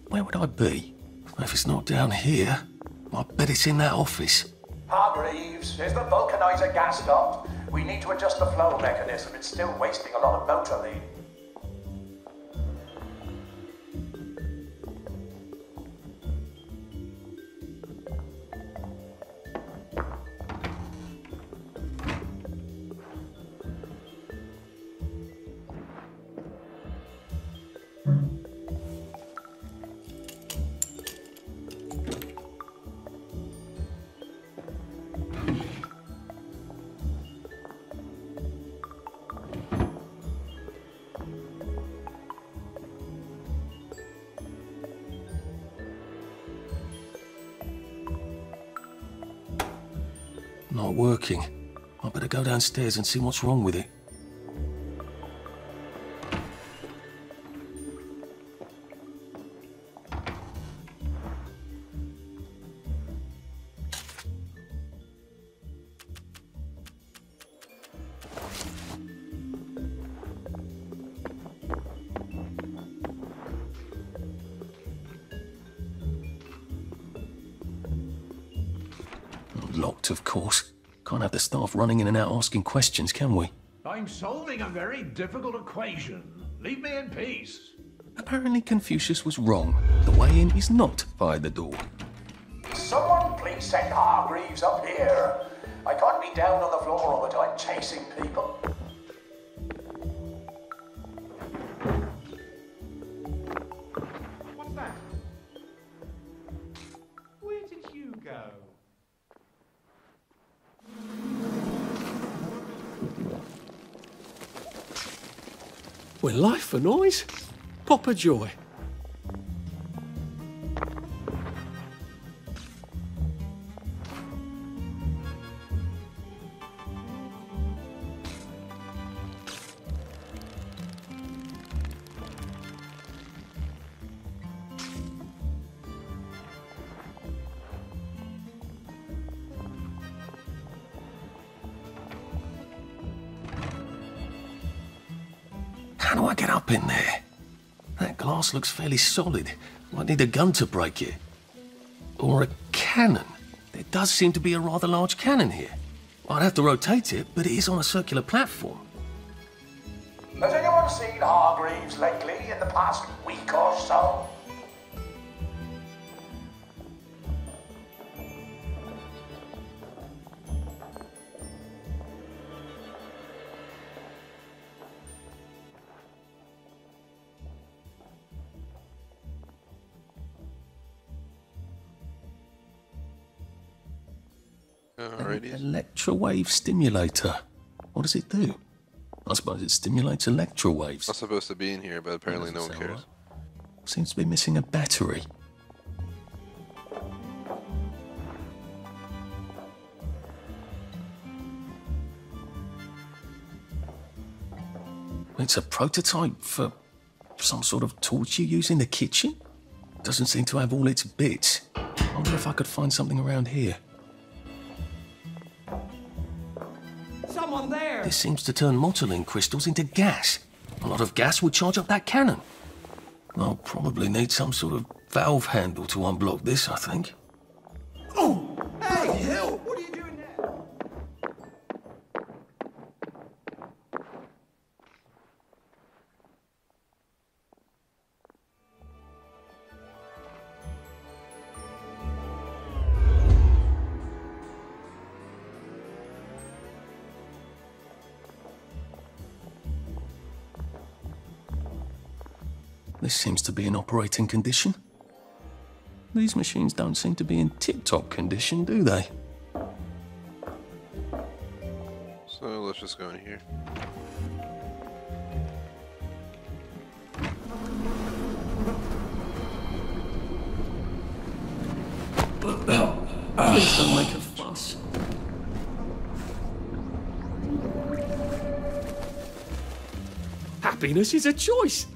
where would I be? If it's not down here, I bet it's in that office. Hargreaves, is the vulcanizer gas stopped? We need to adjust the flow mechanism. It's still wasting a lot of motor lead. Not working. I better go downstairs and see what's wrong with it. Locked, of course. Can't have the staff running in and out asking questions, can we? I'm solving a very difficult equation. Leave me in peace. Apparently Confucius was wrong. The way in is not by the door. Someone please send Hargreaves up here. I can't be down on the floor all the time chasing people. What's that? Where did you go? When life for noise, pop a joy. How do I get up in there? That glass looks fairly solid. Might need a gun to break it. Or a cannon. There does seem to be a rather large cannon here. I'd have to rotate it, but it is on a circular platform. Has anyone seen Hargreaves lately in the past week or so? An electrowave stimulator. What does it do? I suppose it stimulates electrowaves. Not supposed to be in here, but apparently no one cares. Right. Seems to be missing a battery. It's a prototype for some sort of torch you use in the kitchen? Doesn't seem to have all its bits. I wonder if I could find something around here. Someone there! This seems to turn motoline crystals into gas. A lot of gas would charge up that cannon. I'll probably need some sort of valve handle to unblock this, I think. Oh! Hey, hell! What are you doing there? This seems to be in operating condition. These machines don't seem to be in tip-top condition, do they? So let's just go in here. Please don't make a fuss. Happiness is a choice.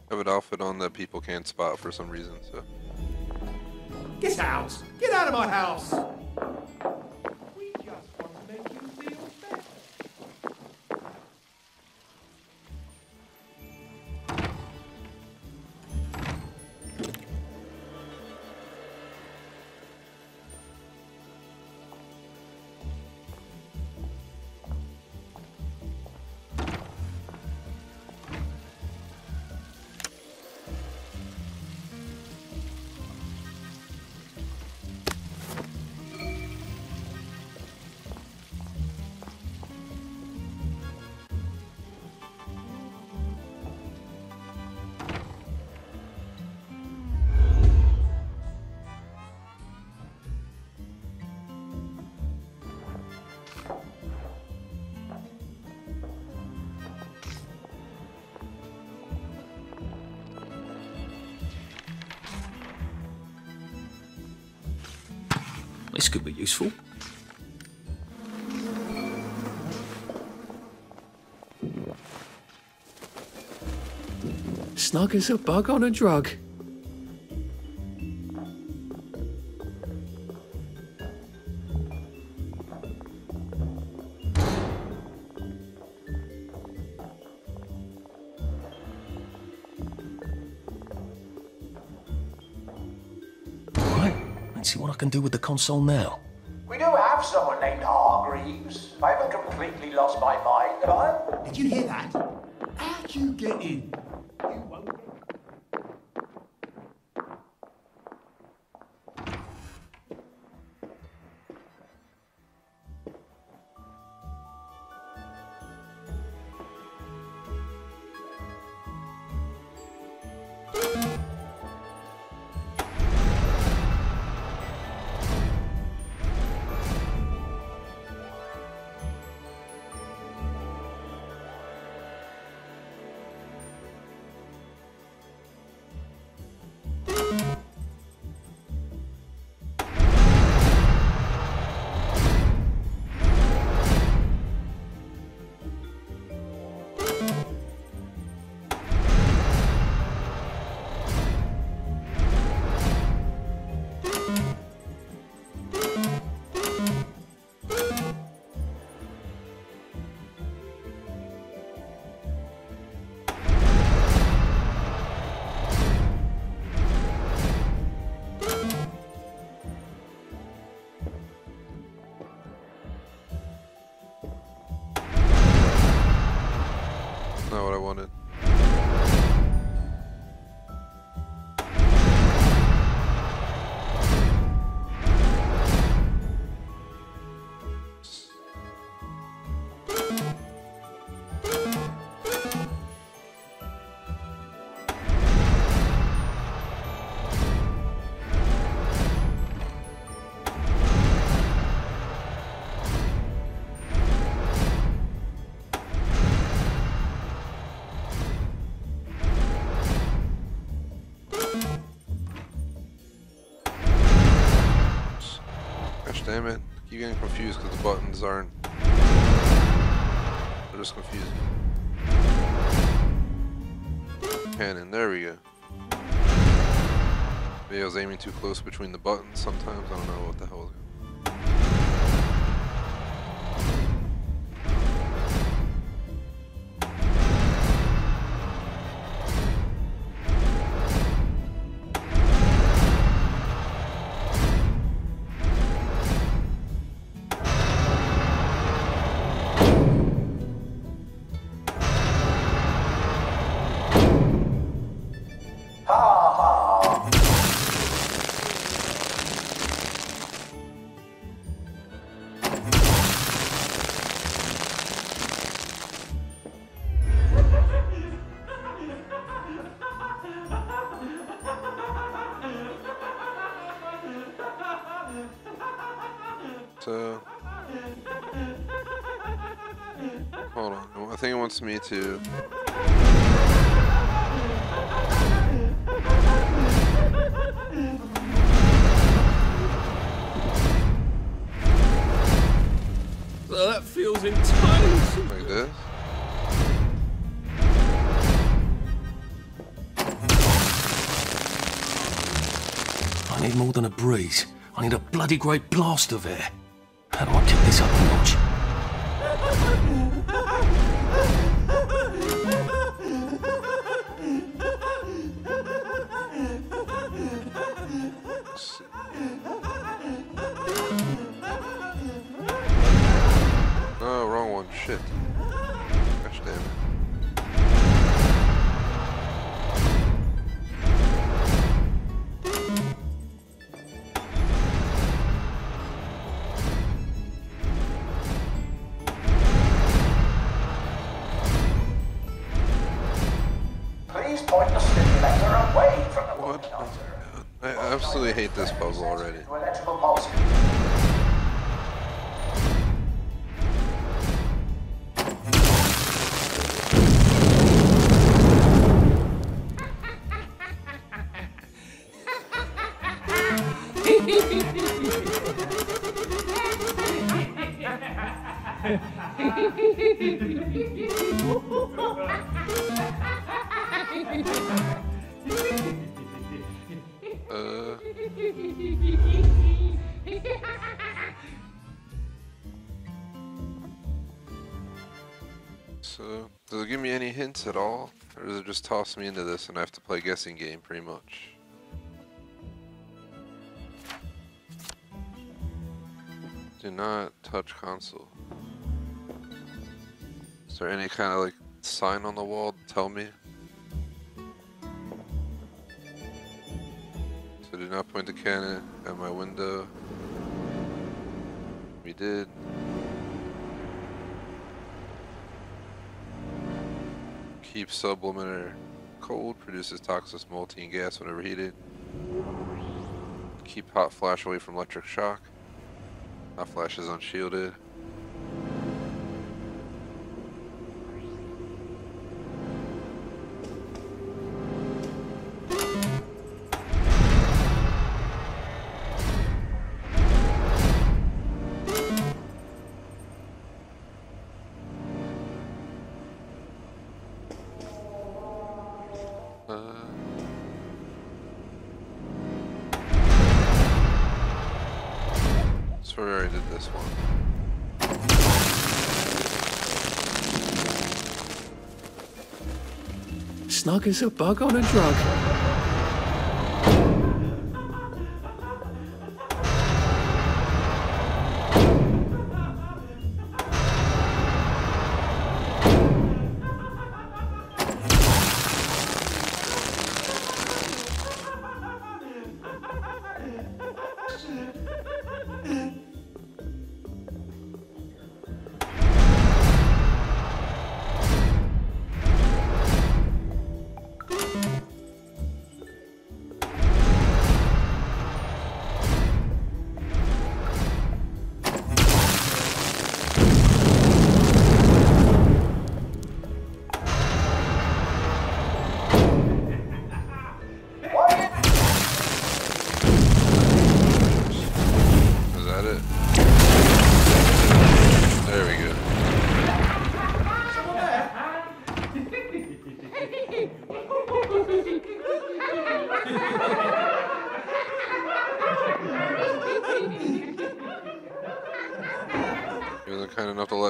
Have an outfit on that people can't spot for some reason, so. Get out! Get out of my house! We just want to make you feel better. This could be useful. Snug as a bug on a drug. See what I can do with the console now. We do have someone named Hargreaves. I haven't completely lost my mind, have I? Did you hear that? How'd you get in? You won't get Not what I wanted. Gosh damn it. I keep getting confused because the buttons aren't. They're just confusing. Cannon, there we go. Maybe I was aiming too close between the buttons sometimes. I don't know what the hell was going on. So, hold on. I think it wants me to. Well, that feels entirely Like this. I need more than a breeze. I need a bloody great blast of air. How do I kick this up a notch? Oh, wrong one. Shit. Gosh damn it. Please point the stimulator away from the What? I absolutely hate this puzzle already. electrical pulse. So, does it give me any hints at all? Or does it just toss me into this and I have to play guessing game pretty much? Do not touch console. Is there any kind of like sign on the wall to tell me? So do not point the cannon at my window. We did. Keep subliminal cold, produces toxic molten gas whenever heated. Keep hot flash away from electric shock. Hot flash is unshielded. Swear I already did this one. snug as a bug on a drug.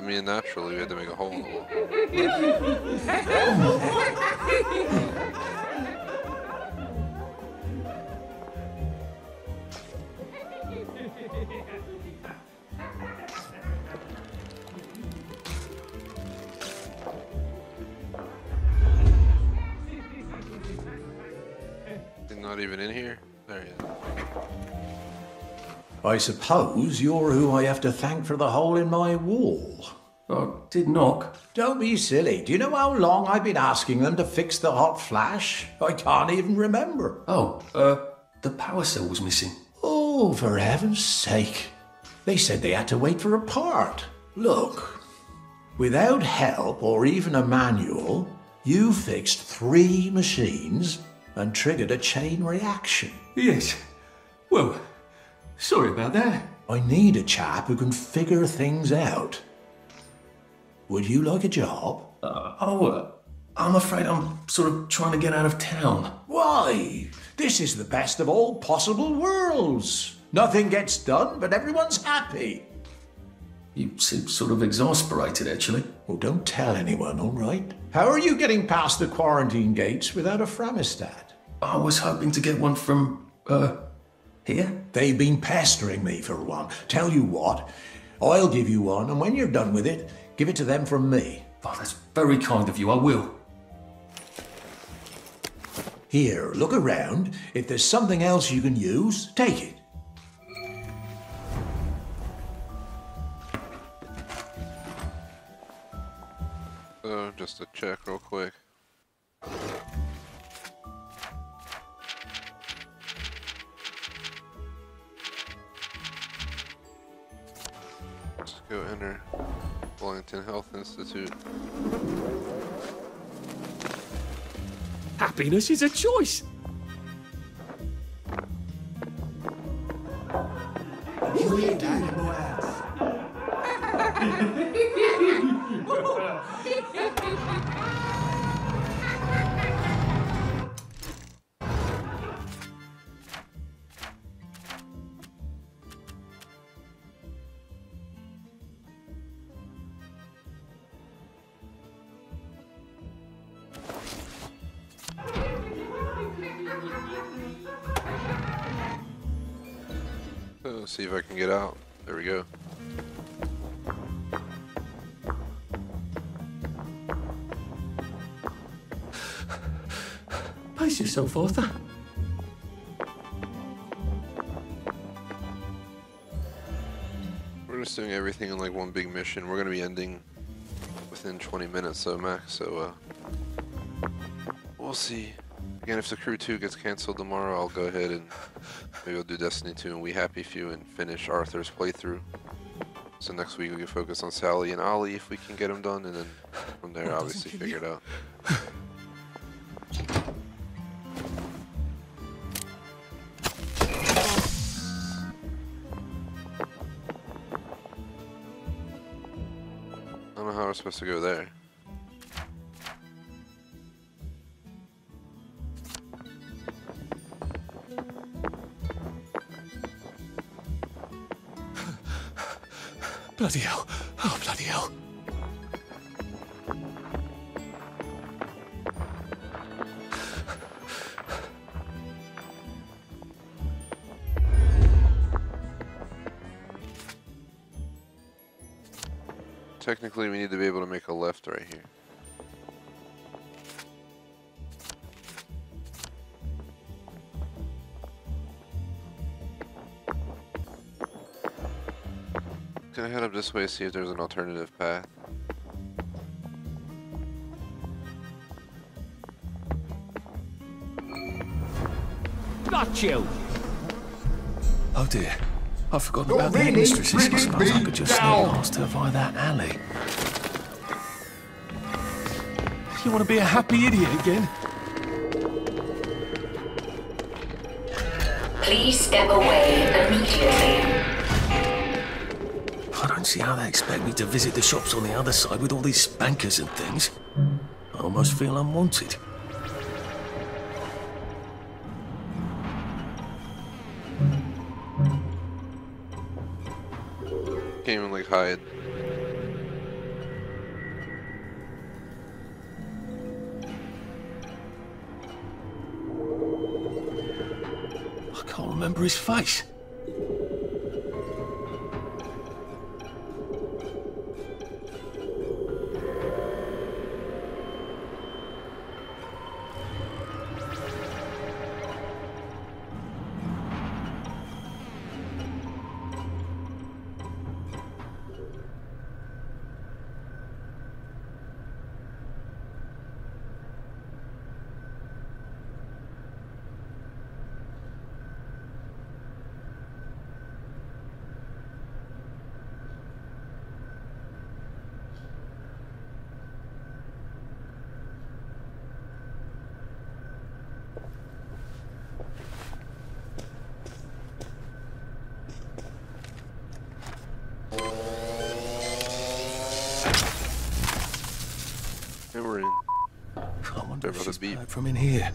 me in naturally. We had to make a hole in the wall. He's not even in here? There he is. I suppose you're who I have to thank for the hole in my wall. I did knock. Don't be silly. Do you know how long I've been asking them to fix the hot flash? I can't even remember. Oh, the power cell was missing. Oh, for heaven's sake. They said they had to wait for a part. Look, without help or even a manual, you fixed 3 machines and triggered a chain reaction. Yes. Well, sorry about that. I need a chap who can figure things out. Would you like a job? I'm afraid I'm sort of trying to get out of town. Why? This is the best of all possible worlds. Nothing gets done, but everyone's happy. You seem sort of exasperated, actually. Well, don't tell anyone, all right? How are you getting past the quarantine gates without a Framistat? I was hoping to get one from, here? They've been pestering me for one. Tell you what, I'll give you one, and when you're done with it, give it to them from me. Oh, that's very kind of you, I will. Here, look around. If there's something else you can use, take it. So, just to check real quick. Let's go enter Wellington Health Institute. Happiness is a choice. So, see if I can get out. There we go. Pace yourself, Arthur. We're just doing everything in like one big mission. We're gonna be ending within 20 minutes, so max. So we'll see. Again, if the Crew 2 gets canceled tomorrow, I'll go ahead and maybe I'll do Destiny 2 and We Happy Few and finish Arthur's playthrough. So next week we can focus on Sally and Ollie if we can get them done, and then from there obviously figure it out. I don't know how we're supposed to go there. Bloody hell. Oh, bloody hell. Technically, we need to be able to make a left right here. Can I head up this way, see if there's an alternative path? Not you! Oh dear. I've forgotten about the mistresses. I suppose I could just sneak past her via that alley. You want to be a happy idiot again? Please step away immediately. I don't see how they expect me to visit the shops on the other side with all these spankers and things. I almost feel unwanted. Can't even like hide. remember his face. And we're in. I wonder if Another she's beep. back from in here.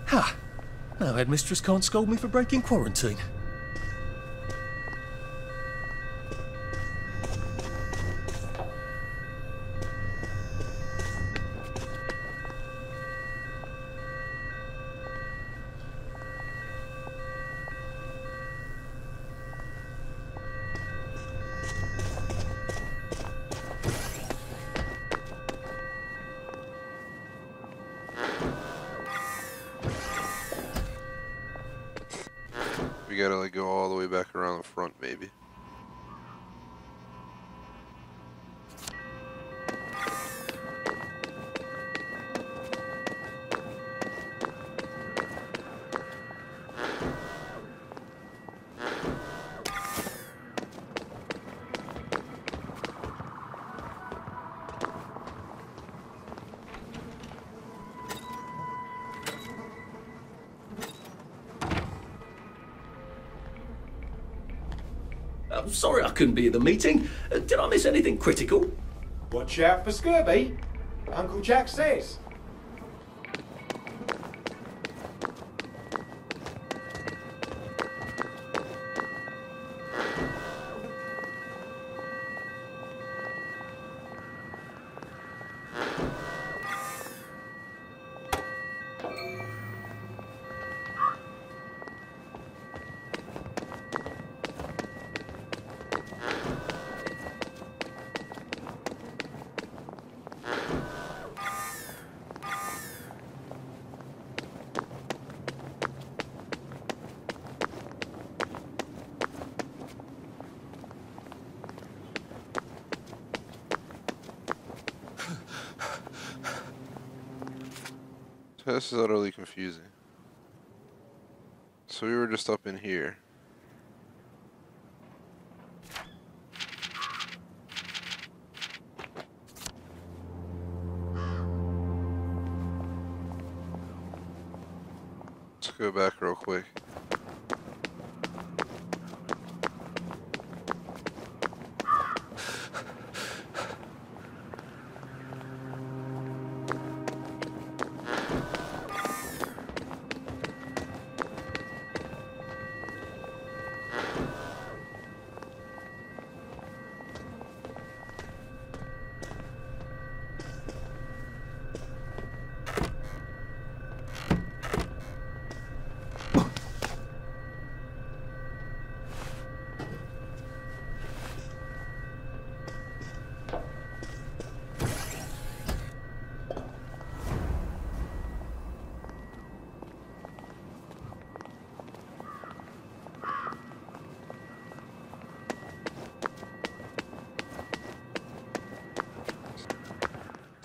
Ha! Now Headmistress can't scold me for breaking quarantine. We gotta like go all the way back around the front, maybe. I'm sorry I couldn't be at the meeting. Did I miss anything critical? Watch out for scurvy. Uncle Jack says. This is utterly confusing. So we were just up in here. Let's go back real quick.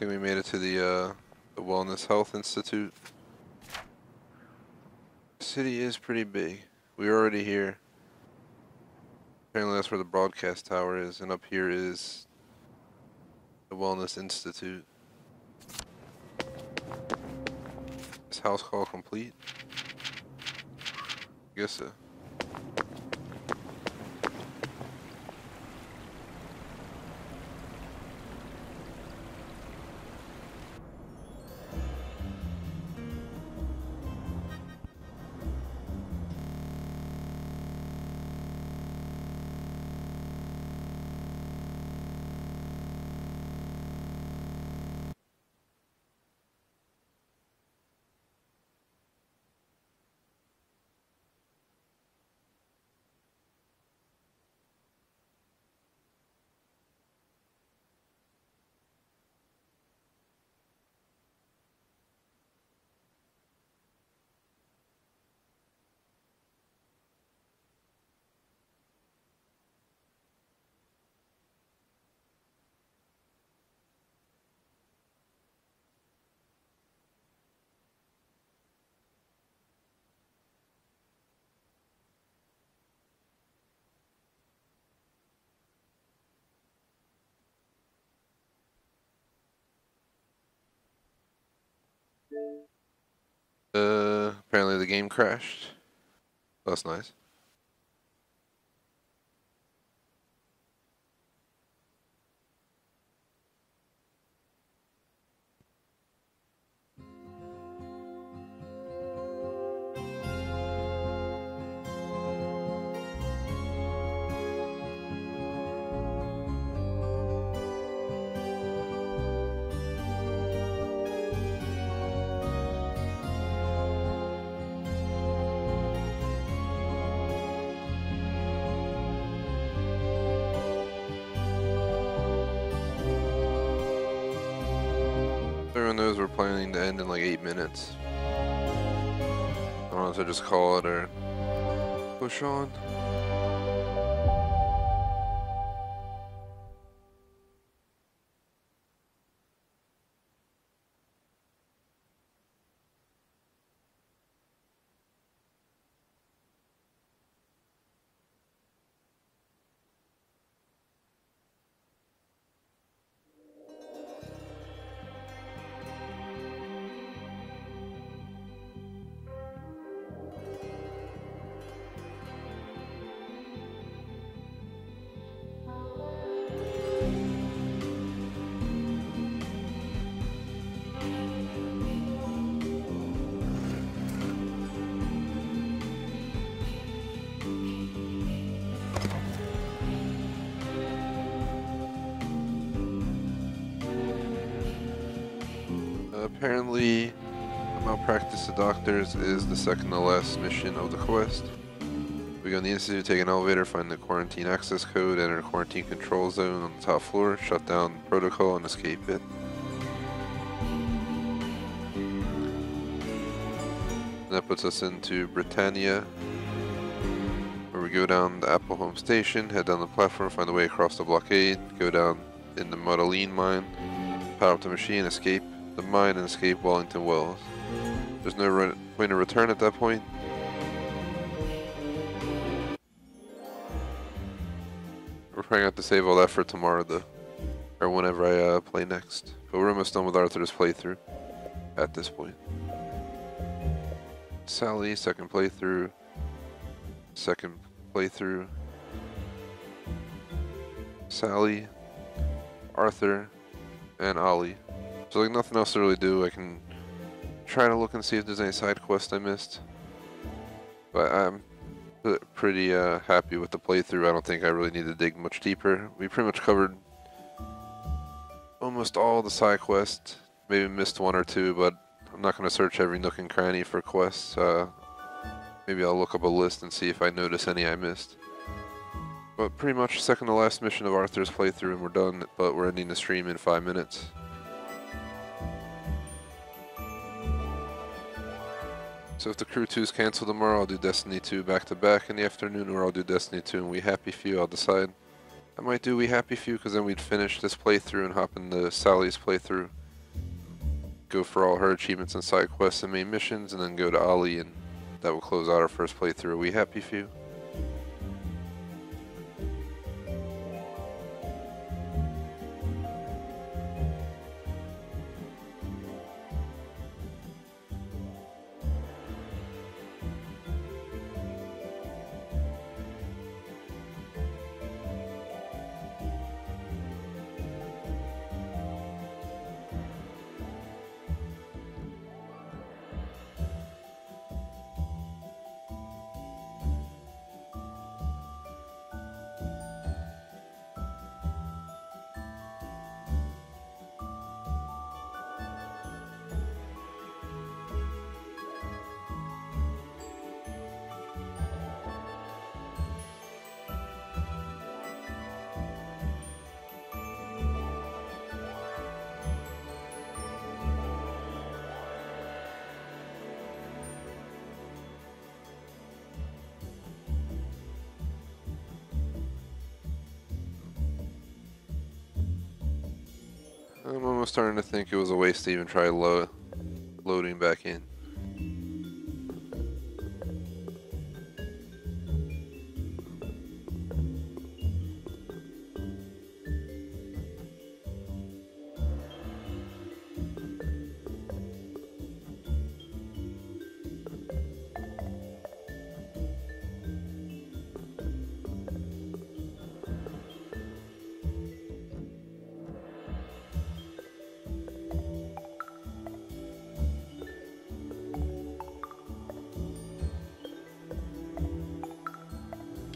think we made it to the Wellness Health Institute. The city is pretty big. We're already here. Apparently that's where the broadcast tower is, and up here is the Wellness Institute. Is house call complete? I guess so. Apparently the game crashed. That's nice. Everyone knows we're planning to end in like 8 minutes. I don't know if to just call it or push on. Apparently, Malpractice of Doctors is the second to last mission of the quest. We go in the Institute, take an elevator, find the quarantine access code, enter a quarantine control zone on the top floor, shut down protocol, and escape it. That puts us into Britannia, where we go down the Appleholm Station, head down the platform, find the way across the blockade, go down in the Mudaline mine, power up the machine, escape the mine, and escape Wellington Wells. There's no point of return at that point. We're probably gonna have to save all that for tomorrow though, or whenever I play next. But we're almost done with Arthur's playthrough at this point. Sally, second playthrough. Second playthrough. Sally, Arthur, and Ollie. So like nothing else to really do. I can try to look and see if there's any side quests I missed. But I'm pretty happy with the playthrough. I don't think I really need to dig much deeper. We pretty much covered almost all the side quests. Maybe missed one or two, but I'm not going to search every nook and cranny for quests. Maybe I'll look up a list and see if I notice any I missed. But pretty much second to last mission of Arthur's playthrough and we're done, but we're ending the stream in 5 minutes. So if the Crew 2 is cancelled tomorrow, I'll do Destiny 2 back to back in the afternoon, or I'll do Destiny 2 and We Happy Few. I'll decide. I might do We Happy Few because then we'd finish this playthrough and hop into Sally's playthrough go for all her achievements and side quests and main missions, and then go to Ollie, and that will close out our first playthrough. Are we happy, few? I'm almost starting to think it was a waste to even try loading back in.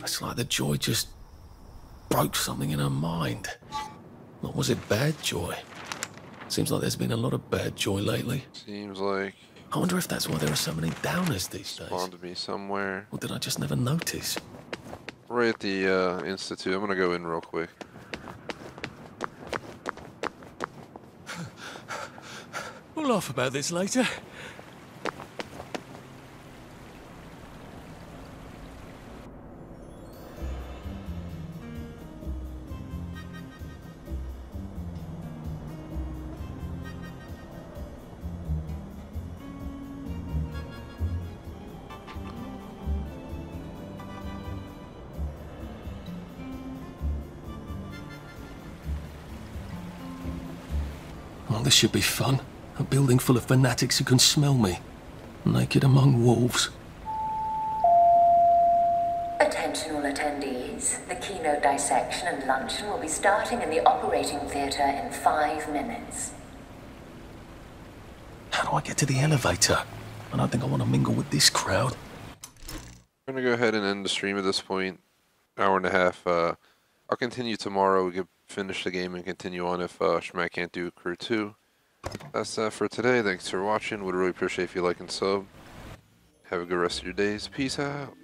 It's like the joy just broke something in her mind. Or was it bad joy? Seems like there's been a lot of bad joy lately. Seems like. I wonder if that's why there are so many downers these days. Spawned to me somewhere. Or did I just never notice? Right at the Institute. I'm gonna go in real quick. We'll laugh about this later. Oh, this should be fun. A building full of fanatics who can smell me. Naked among wolves. Attention all attendees. The keynote dissection and luncheon will be starting in the operating theatre in 5 minutes. How do I get to the elevator? I don't think I want to mingle with this crowd. I'm gonna go ahead and end the stream at this point. Hour and a half. I'll continue tomorrow. We can finish the game and continue on if Schmack can't do Crew 2. That's that for today. Thanks for watching. Would really appreciate if you like and sub. Have a good rest of your days. Peace out.